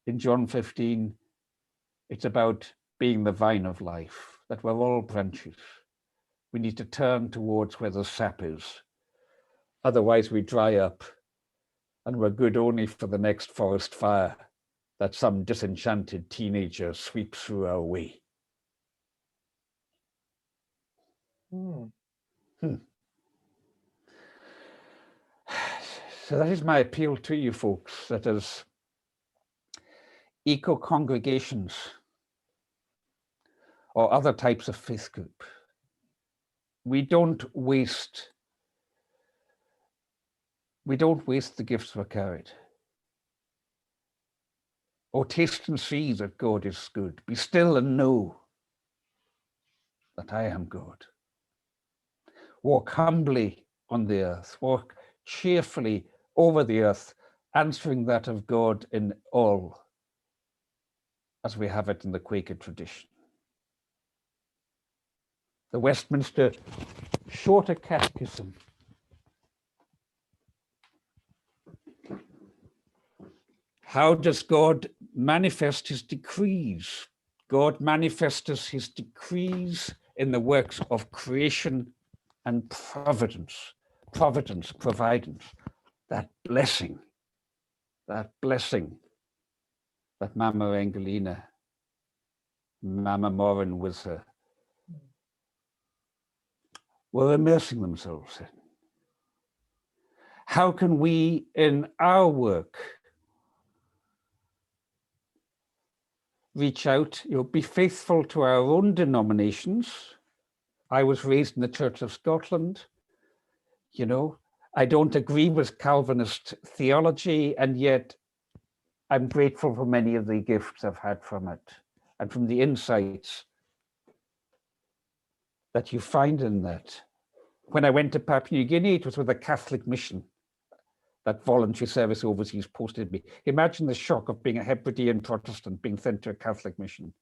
in John 15, it's about being the vine of life, that we're all branches. We need to turn towards where the sap is. Otherwise we dry up and we're good only for the next forest fire that some disenchanted teenager sweeps through our way. So that is my appeal to you folks, that as eco congregations or other types of faith group, we don't waste the gifts we're carried. Oh, taste and see that God is good. Be still and know that I am God. Walk humbly on the earth, walk cheerfully over the earth, answering that of God in all, as we have it in the Quaker tradition. The Westminster Shorter Catechism How does God manifest his decrees? God manifests his decrees in the works of creation and providence, providence, that blessing that Mama Angelina, Mama Morin with her, were immersing themselves in. How can we in our work reach out, be faithful to our own denominations? I was raised in the Church of Scotland. I don't agree with Calvinist theology, and yet I'm grateful for many of the gifts I've had from it and from the insights that you find in that. When I went to Papua New Guinea, it was with a Catholic mission. That voluntary service overseas posted me. Imagine the shock of being a Hebridean Protestant being sent to a Catholic mission.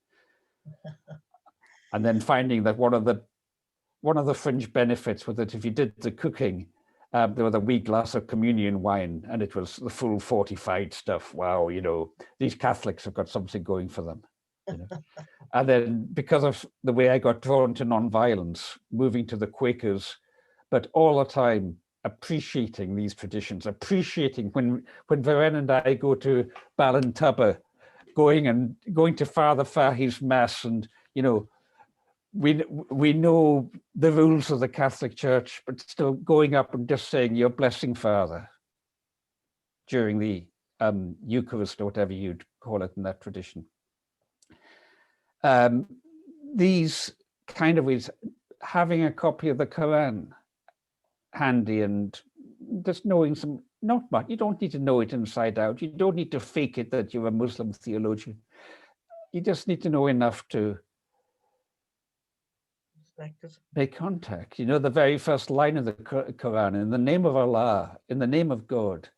And then finding that one of the fringe benefits was that if you did the cooking, there was a wee glass of communion wine, and it was the full fortified stuff. Wow, these Catholics have got something going for them. And then because of the way I got drawn to nonviolence, moving to the Quakers, but all the time appreciating these traditions, appreciating when Varen and I go to Ballintubber, going to Father Fahy's Mass, and we know the rules of the Catholic Church, but still going up and just saying, "Your blessing, Father," during the Eucharist or whatever you'd call it in that tradition. These kind of ways, having a copy of the Quran handy and just knowing some, not much, you don't need to know it inside out. You don't need to fake it that you're a Muslim theologian. You just need to know enough to make contact. The very first line of the Quran, in the name of Allah, in the name of God,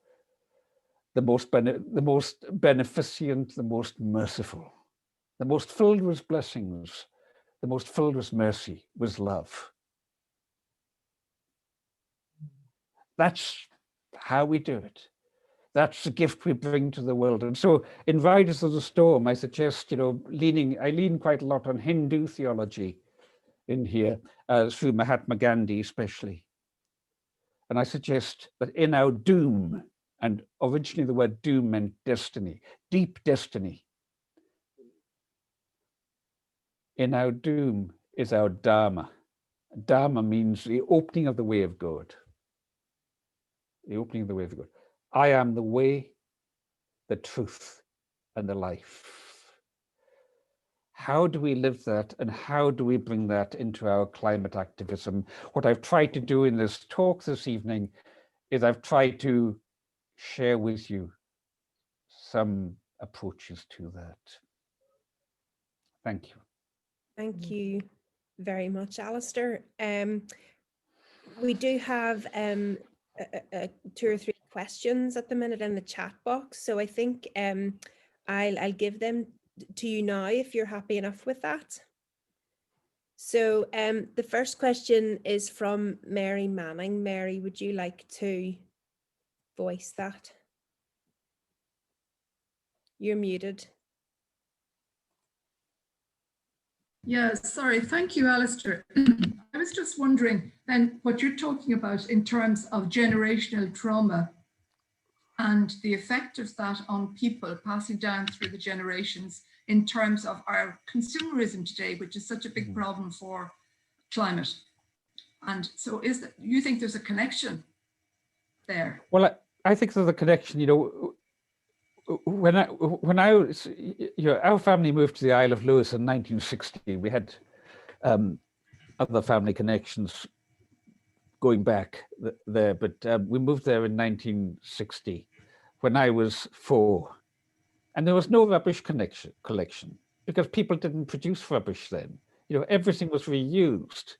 the most beneficent, the most merciful, the most filled with blessings, the most filled with mercy, was love. That's how we do it. That's the gift we bring to the world. And so in Riders of the Storm, I suggest, I lean quite a lot on Hindu theology in here, through Mahatma Gandhi especially. And I suggest that in our doom, and originally the word doom meant destiny, deep destiny. In our doom is our Dharma. Dharma means the opening of the way of God. The opening of the way of God. I am the way, the truth, and the life. How do we live that, and how do we bring that into our climate activism? What I've tried to do in this talk this evening is I've tried to share with you some approaches to that. Thank you. Thank you very much, Alastair. We do have 2 or 3 questions at the minute in the chat box, so I think I'll give them to you now if you're happy enough with that. So the first question is from Mary Manning. Mary, would you like to voice that? You're muted. Yeah, sorry. Thank you, Alastair. I was just wondering then what you're talking about in terms of generational trauma and the effect of that on people passing down through the generations in terms of our consumerism today, which is such a big problem for climate. And so you think there's a connection there? Well, I think there's a connection, when I was, our family moved to the Isle of Lewis in 1960. We had other family connections going back there, but we moved there in 1960 when I was 4, and there was no rubbish collection because people didn't produce rubbish then. Everything was reused.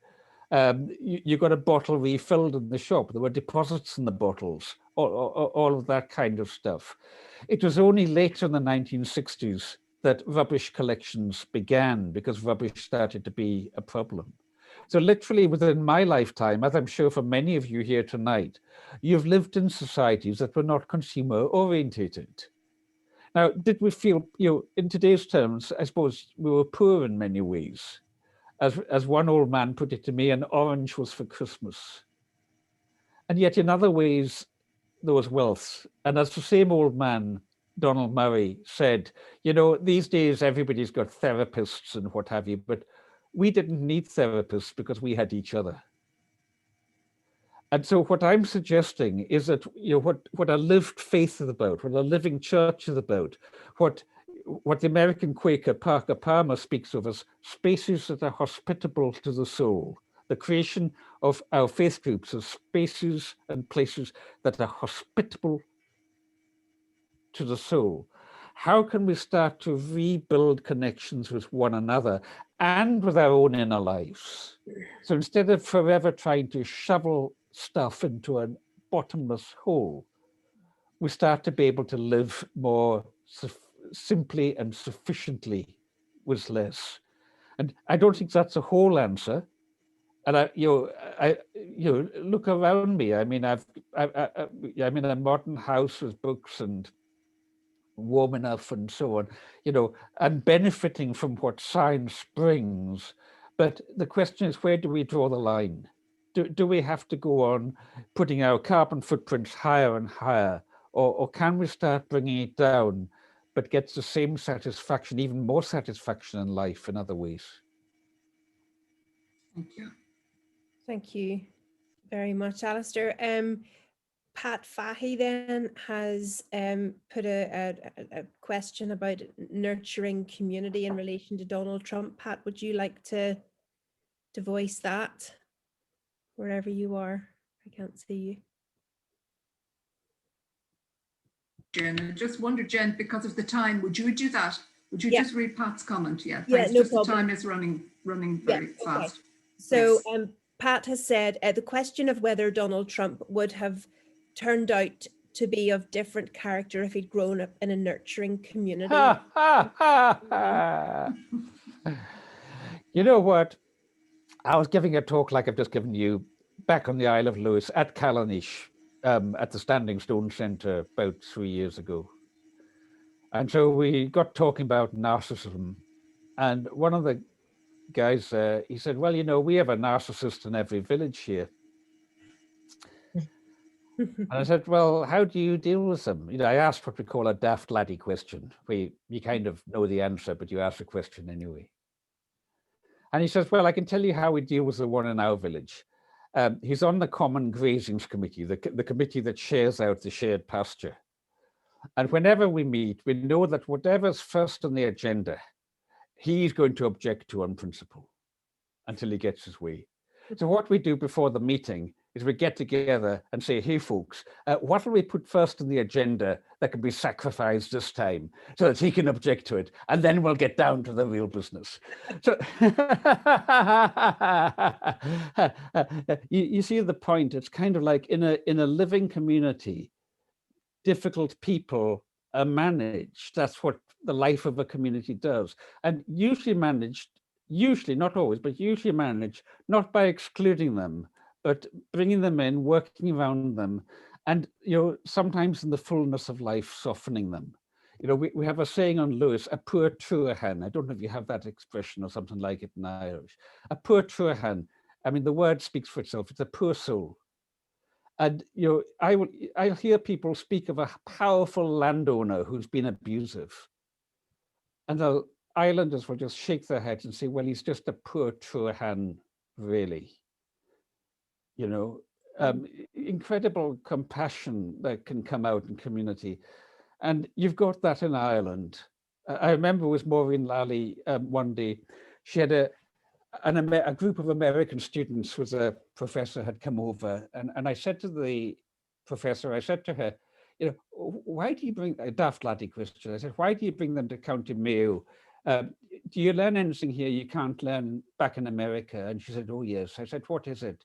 You got a bottle refilled in the shop. There were deposits in the bottles, all of that kind of stuff. It was only later in the 1960s that rubbish collections began because rubbish started to be a problem. So literally within my lifetime, as I'm sure for many of you here tonight, you've lived in societies that were not consumer orientated. Now, did we feel, in today's terms, I suppose we were poor in many ways. As one old man put it to me, an orange was for Christmas. And yet in other ways, there was wealth. And as the same old man, Donald Murray, said, these days everybody's got therapists and what have you, but we didn't need therapists because we had each other. And so what I'm suggesting is that what a lived faith is about, what a living church is about, what the American Quaker Parker Palmer speaks of as spaces that are hospitable to the soul. The creation of our faith groups as spaces and places that are hospitable to the soul. How can we start to rebuild connections with one another and with our own inner lives? So instead of forever trying to shovel stuff into a bottomless hole, we start to be able to live more simply and sufficiently with less. And I don't think that's a whole answer. And I look around me. I mean, I'm in a modern house with books and warm enough and so on. I'm benefiting from what science brings. But the question is, where do we draw the line? do we have to go on putting our carbon footprints higher and higher, or can we start bringing it down, but get the same satisfaction, even more satisfaction in life in other ways? Thank you. Thank you very much, Alastair. Pat Fahy then has put a question about nurturing community in relation to Donald Trump. Pat, would you like to voice that wherever you are? I can't see you. Jen, I just wondered, Jen, because of the time, would you do that? Would you just read Pat's comment? Yeah, yeah, thanks. no Just problem. the time is running very fast. Okay. So Pat has said the question of whether Donald Trump would have turned out to be of different character if he'd grown up in a nurturing community. You know what? I was giving a talk like I've just given you back on the Isle of Lewis at Callanish at the Standing Stone Centre about 3 years ago. And so we got talking about narcissism. And one of the guys, he said, well, you know, we have a narcissist in every village here. And I said, well, how do you deal with them? You know, I asked what we call a daft laddie question, where you kind of know the answer, but you ask the question anyway. And he says, well, I can tell you how we deal with the one in our village. He's on the Common Grazings Committee, the committee that shares out the shared pasture. And whenever we meet, we know that whatever's first on the agenda, he's going to object to on principle until he gets his way. So what we do before the meeting is we get together and say, hey, folks, what will we put first on the agenda that can be sacrificed this time so that he can object to it? And then we'll get down to the real business. So you see the point. It's kind of like in a living community, difficult people are managed. That's what the life of a community does. And usually managed, usually, not always, but usually managed, not by excluding them, but bringing them in, working around them, and, you know, sometimes in the fullness of life, softening them. You know, we have a saying on Lewis, a poor truahan. I don't know if you have that expression or something like it in Irish. A poor truahan. I mean, the word speaks for itself. It's a poor soul. And, you know, I hear people speak of a powerful landowner who's been abusive. And the islanders will just shake their heads and say, well, he's just a poor truahan, really. You know, incredible compassion that can come out in community. And you've got that in Ireland. I remember with Maureen Lally one day, she had a group of American students with a professor had come over. And I said to the professor, I said to her, you know, why do you bring a daft laddie question? I said, why do you bring them to County Mayo? Do you learn anything here you can't learn back in America? And she said, oh, yes. I said, what is it?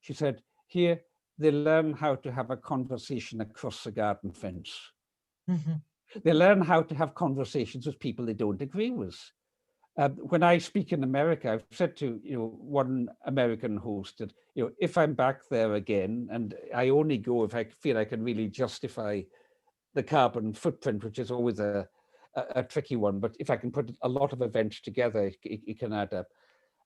She said, here, they learn how to have a conversation across the garden fence. Mm-hmm. They learn how to have conversations with people they don't agree with. When I speak in America, I've said to, you know, one American host that, you know, if I'm back there again, and I only go if I feel I can really justify the carbon footprint, which is always a tricky one, but if I can put a lot of events together, it can add up.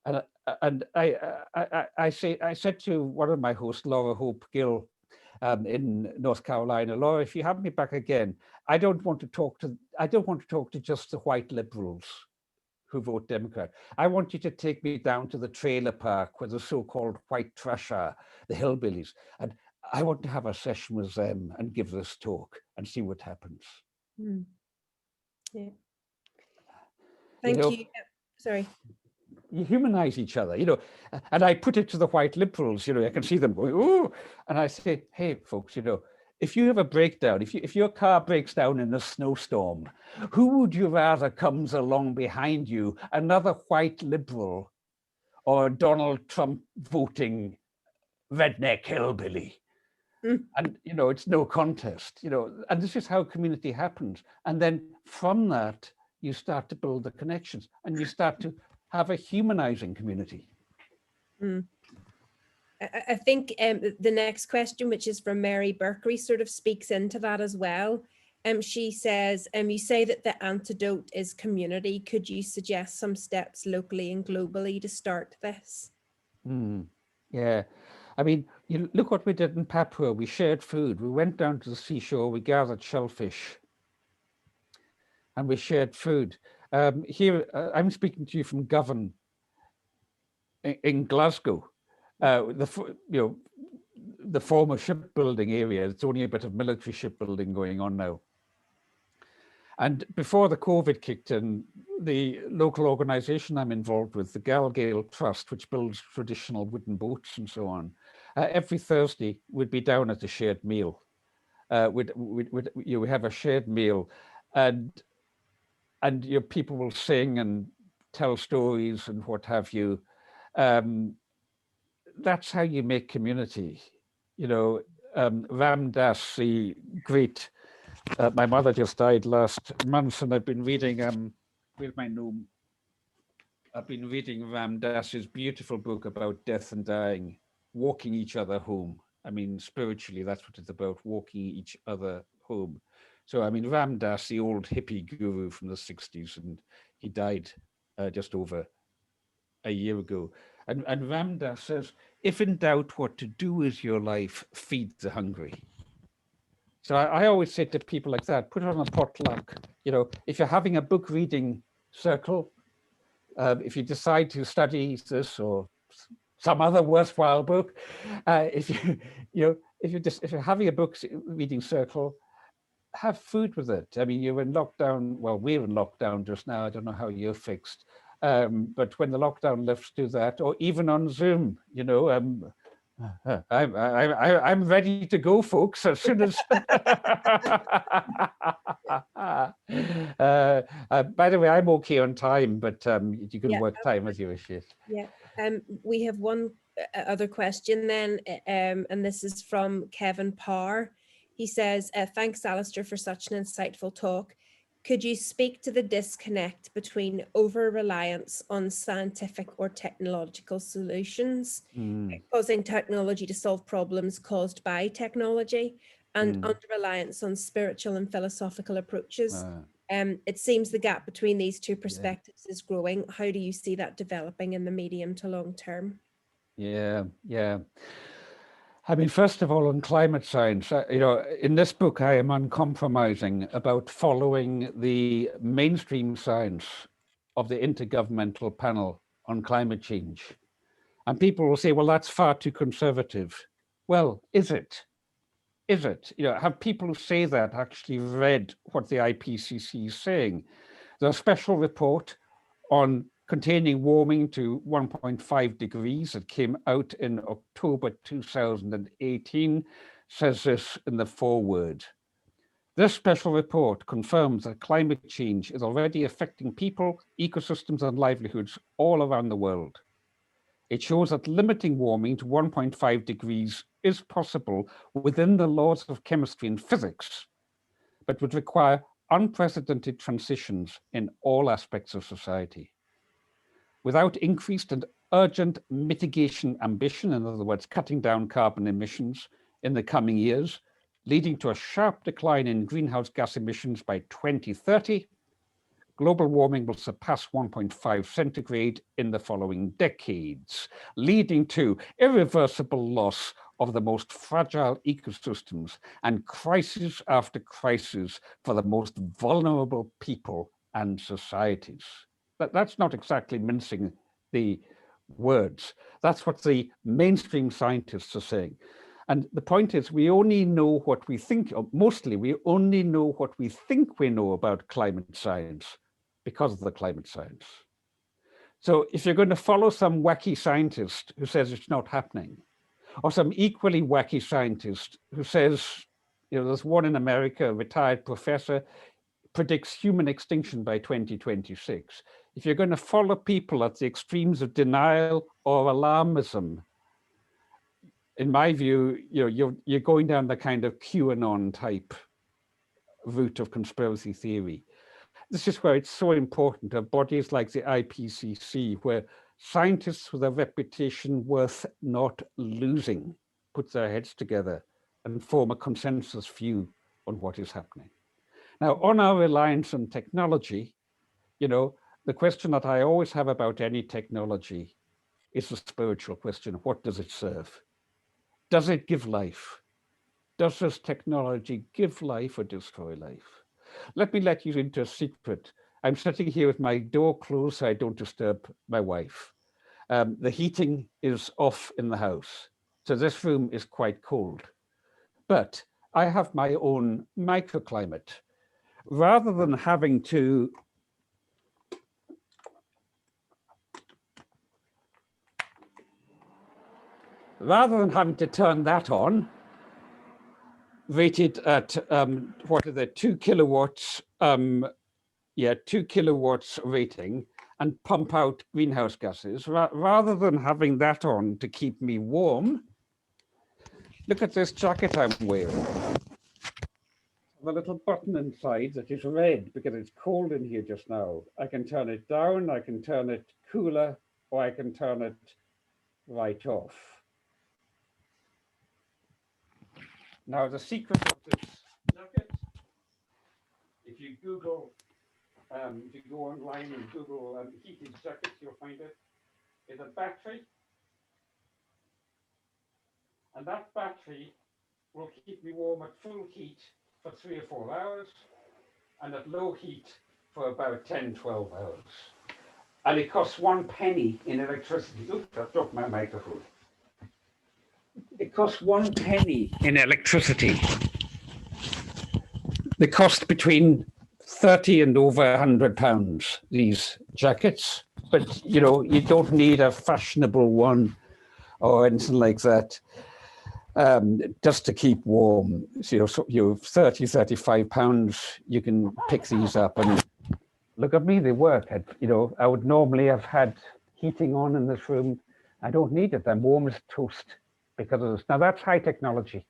And I said to one of my hosts, Laura Hope Gill, in North Carolina, Laura, if you have me back again, I don't want to talk to just the white liberals who vote Democrat. I want you to take me down to the trailer park where the so-called white trash are, the hillbillies, and I want to have a session with them and give this talk and see what happens. Mm. Yeah. Thank you. Sorry. You humanize each other, you know, and I put it to the white liberals, you know, I can see them going, oh, and I say, hey, folks, you know, if you have a breakdown, if your car breaks down in a snowstorm, who would you rather comes along behind you, another white liberal or Donald Trump voting redneck hillbilly? Mm. And, you know, it's no contest, you know, and this is how community happens. And then from that, you start to build the connections and you start to have a humanizing community. Mm. I think the next question, which is from Mary Berkery, sort of speaks into that as well. She says, you say that the antidote is community. Could you suggest some steps locally and globally to start this? Yeah, I mean, you look what we did in Papua. We shared food. We went down to the seashore. We gathered shellfish, and we shared food. Here, I'm speaking to you from Govan in Glasgow. The former shipbuilding area. It's only a bit of military shipbuilding going on now. And before the COVID kicked in, the local organization I'm involved with, the Galgale Trust, which builds traditional wooden boats and so on, every Thursday we'd be down at a shared meal. We have a shared meal, and your people will sing and tell stories and what have you. That's how you make community. You know, Ram Dass, the great. My mother just died last month, and I've been reading. With my gnome, I've been reading Ram Dass's beautiful book about death and dying, walking each other home. I mean, spiritually, that's what it's about: walking each other home. So, I mean, Ram Dass, the old hippie guru from the '60s, and he died just over a year ago. And Ram Dass says, "If in doubt what to do with your life, feed the hungry." So I always say to people like that, put it on a potluck. You know, if you're having a book reading circle, if you decide to study this or some other worthwhile book, if you're having a book reading circle, have food with it. I mean, you're in lockdown. Well, we're in lockdown just now. I don't know how you're fixed, but when the lockdown lifts, do that, or even on Zoom. You know, I'm ready to go, folks. As soon as. By the way, I'm okay on time, but you can work time as you wish. Yeah. We have one other question then, and this is from Kevin Parr. He says, "Thanks, Alastair, for such an insightful talk. Could you speak to the disconnect between over-reliance on scientific or technological solutions, causing technology to solve problems caused by technology, and under-reliance on spiritual and philosophical approaches? It seems the gap between these two perspectives is growing. How do you see that developing in the medium to long term?" Yeah. I mean, first of all, on climate science, you know, in this book, I am uncompromising about following the mainstream science of the Intergovernmental Panel on Climate Change. And people will say, well, that's far too conservative. Well, is it? Is it? You know, have people who say that actually read what the IPCC is saying? There's a special report on containing warming to 1.5 degrees that came out in October 2018, says this in the foreword. This special report confirms that climate change is already affecting people, ecosystems, and livelihoods all around the world. It shows that limiting warming to 1.5 degrees is possible within the laws of chemistry and physics, but would require unprecedented transitions in all aspects of society. Without increased and urgent mitigation ambition, in other words, cutting down carbon emissions in the coming years, leading to a sharp decline in greenhouse gas emissions by 2030, global warming will surpass 1.5 centigrade in the following decades, leading to irreversible loss of the most fragile ecosystems and crisis after crisis for the most vulnerable people and societies. That's not exactly mincing the words. That's what the mainstream scientists are saying. And the point is, we only know what we think, or mostly we only know what we think we know about climate science because of the climate science. So if you're going to follow some wacky scientist who says it's not happening, or some equally wacky scientist who says, you know, there's one in America, a retired professor, predicts human extinction by 2026. If you're going to follow people at the extremes of denial or alarmism, in my view, you know, you're going down the kind of QAnon type route of conspiracy theory. This is where it's so important to have bodies like the IPCC, where scientists with a reputation worth not losing put their heads together and form a consensus view on what is happening. Now, on our reliance on technology, you know, the question that I always have about any technology is the spiritual question: what does it serve? Does it give life? Does this technology give life or destroy life? Let me let you into a secret. I'm sitting here with my door closed so I don't disturb my wife. The heating is off in the house, so this room is quite cold. But I have my own microclimate. Rather than having to turn that on, rated at what are they, 2 kilowatts, 2 kilowatts rating, and pump out greenhouse gases, rather than having that on to keep me warm, look at this jacket I'm wearing. The little button inside that is red because it's cold in here just now. I can turn it down, I can turn it cooler, or I can turn it right off. Now the secret of this jacket, if you Google, if you go online and Google heated jackets, you'll find it, is a battery. And that battery will keep me warm at full heat for 3 or 4 hours, and at low heat for about 10, 12 hours. And it costs 1 penny in electricity. Oops, I dropped my microphone. It costs 1 penny in electricity. They cost between 30 and over £100, these jackets. But, you know, you don't need a fashionable one or anything like that. Just to keep warm. So you're 30, 35 pounds, you can pick these up and look at me, they work. You know, I would normally have had heating on in this room. I don't need it. I'm warm as toast because of this. Now that's high technology.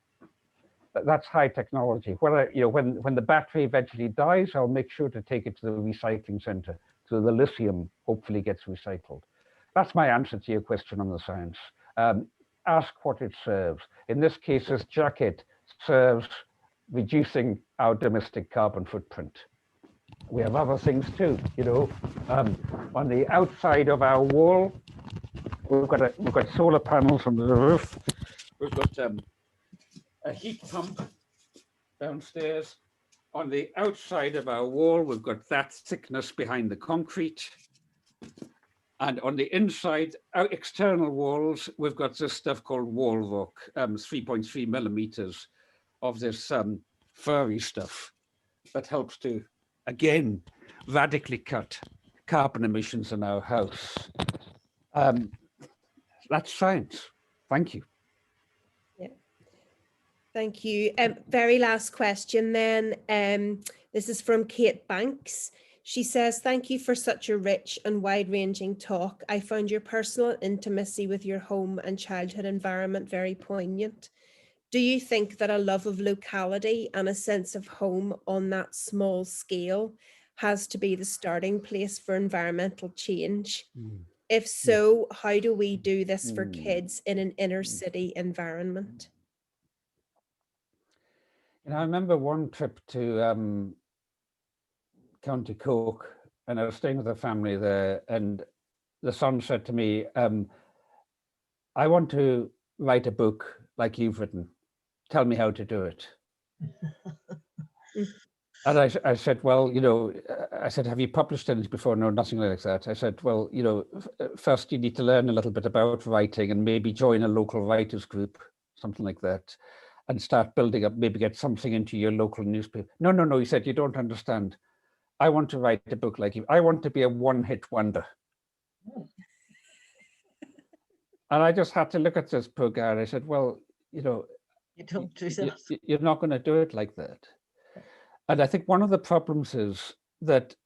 That's high technology. Whether, you know, when the battery eventually dies, I'll make sure to take it to the recycling center so the lithium hopefully gets recycled. That's my answer to your question on the science. Ask what it serves. In this case, this jacket serves reducing our domestic carbon footprint. We have other things too, you know. On the outside of our wall, we've got solar panels on the roof. We've got a heat pump downstairs. On the outside of our wall, we've got that thickness behind the concrete. And on the inside, our external walls, we've got this stuff called wall rock, 3.3 millimeters of this furry stuff that helps to, again, radically cut carbon emissions in our house. That's science. Thank you. Yeah. Thank you. Very last question then. This is from Kate Banks. She says, thank you for such a rich and wide-ranging talk. I found your personal intimacy with your home and childhood environment very poignant. Do you think that a love of locality and a sense of home on that small scale has to be the starting place for environmental change? If so, how do we do this for kids in an inner city environment? And I remember one trip to County Cork, and I was staying with a family there, and the son said to me, I want to write a book like you've written. Tell me how to do it. And I said, well, you know, I said, have you published anything before? No, nothing like that. I said, well, you know, first you need to learn a little bit about writing and maybe join a local writers group, something like that, and start building up, maybe get something into your local newspaper. No, he said, you don't understand. I want to write a book like you. I want to be a one-hit wonder. And I just had to look at this poor guy and I said, well, you know, you don't do that. You're not going to do it like that. And I think one of the problems is that,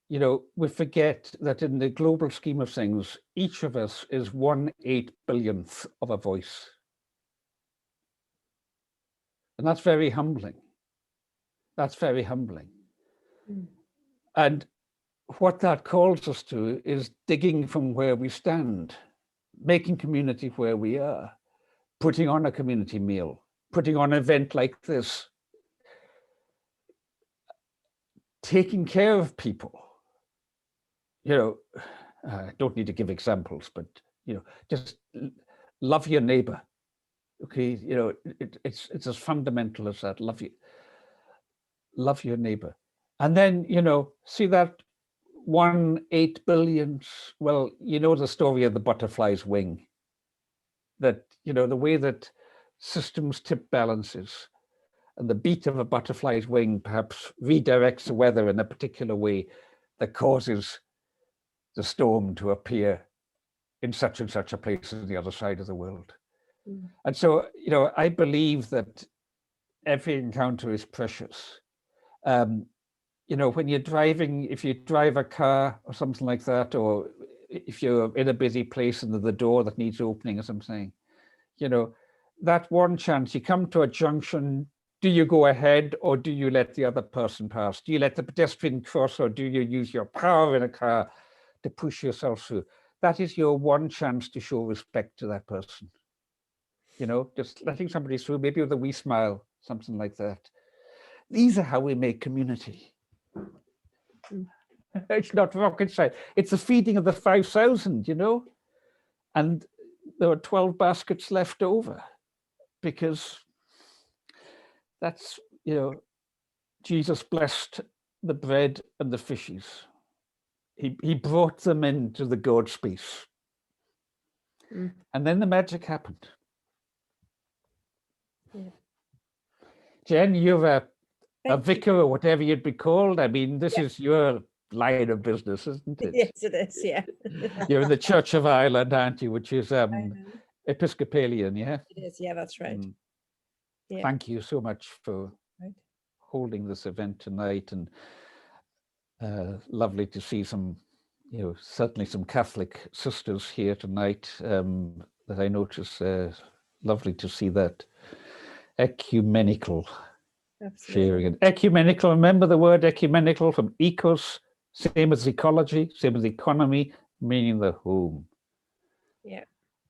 you know, we forget that in the global scheme of things, each of us is 1/8 billionth of a voice. And that's very humbling. That's very humbling. And what that calls us to is digging from where we stand, making community where we are, putting on a community meal, putting on an event like this, taking care of people. You know, I don't need to give examples, but, you know, just love your neighbor, Okay, it's as fundamental as that. Love your neighbor. And then, see that 1/8 billion, well, the story of the butterfly's wing, that, the way that systems tip balances, and the beat of a butterfly's wing perhaps redirects the weather in a particular way that causes the storm to appear in such and such a place on the other side of the world. Mm. And so, I believe that every encounter is precious. When you're driving, if you drive a car or something like that, or if you're in a busy place and there's a door that needs opening or something, that one chance, you come to a junction, do you go ahead or do you let the other person pass? Do you let the pedestrian cross or do you use your power in a car to push yourself through? That is your one chance to show respect to that person. Just letting somebody through, maybe with a wee smile, something like that. These are how we make community. It's not rocket science. It's the feeding of the 5,000, and there were 12 baskets left over because that's, Jesus blessed the bread and the fishes. He brought them into the God space. Mm. And then the magic happened. Yeah. Jen, you're a vicar or whatever you'd be called. I mean, this is your line of business, isn't it? Yes, it is, yeah. You're in the Church of Ireland, aren't you? Which is Episcopalian, yeah? It is, yeah, that's right. Mm. Yeah. Thank you so much for holding this event tonight, and lovely to see some, certainly some Catholic sisters here tonight that I notice. Lovely to see that ecumenical sharing. And ecumenical, remember the word ecumenical from ecos, same as ecology, same as economy, meaning the home. Yeah.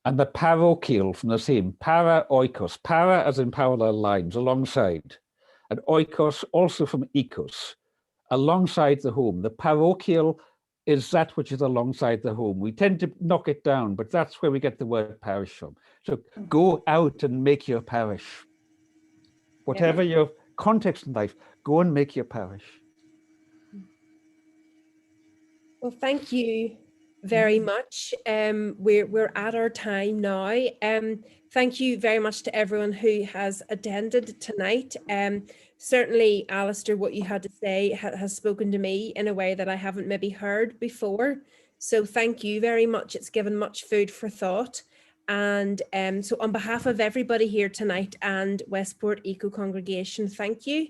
And the parochial from the same, para oikos, para as in parallel lines, alongside, and oikos also from ecos, alongside the home. The parochial is that which is alongside the home. We tend to knock it down, but that's where we get the word parish from. So go out and make your parish. Whatever your context in life, go and make your parish. Well, thank you very much. We're at our time now. Thank you very much to everyone who has attended tonight. Certainly, Alastair, what you had to say has spoken to me in a way that I haven't maybe heard before. So thank you very much. It's given much food for thought. And so on behalf of everybody here tonight and Westport Eco Congregation, thank you.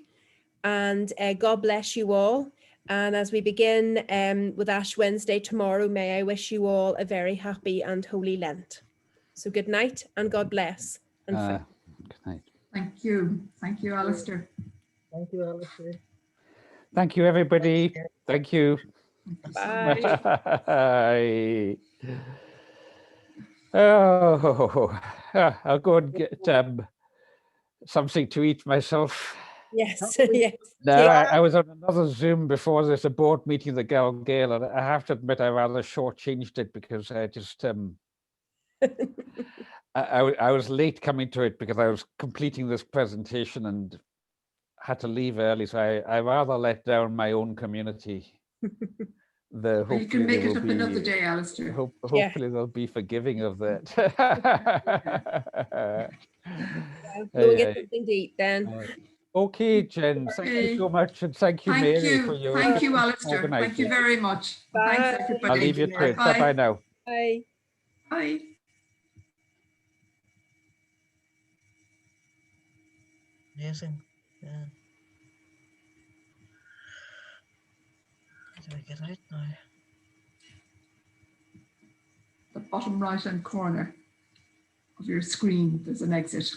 And God bless you all. And as we begin with Ash Wednesday tomorrow, may I wish you all a very happy and holy Lent. So good night and God bless. And good night. Thank you. Thank you, Alastair. Thank you, Alastair. Thank you, everybody. Thank you. Bye. Bye. Oh, I'll go and get something to eat myself. Yes, yes. No, I was on another Zoom before this, a board meeting, the Gale, and I have to admit I rather shortchanged it because I just I was late coming to it because I was completing this presentation and had to leave early, so I rather let down my own community. You can make it up another day, Alastair. Hopefully they'll be forgiving of that. Go and get something to eat then. Okay, Jen, thank you so much, and thank you, Mary, for your Thank you, Alastair. Thank you very much. Bye. Thanks, everybody. I'll leave you to it. Bye-bye now. Bye. Bye. Amazing. Yeah. How do I get out now? The bottom right-hand corner of your screen, there's an exit.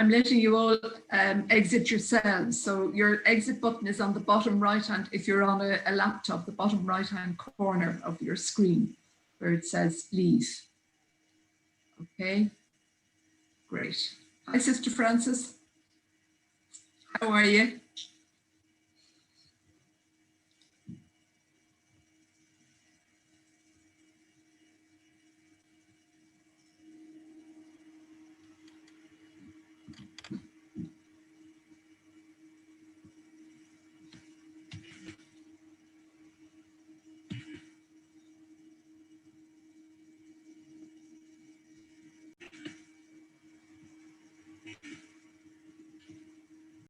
I'm letting you all exit yourselves. So your exit button is on the bottom right hand, if you're on a laptop, the bottom right hand corner of your screen where it says leave. Okay, great. Hi, Sister Frances. How are you?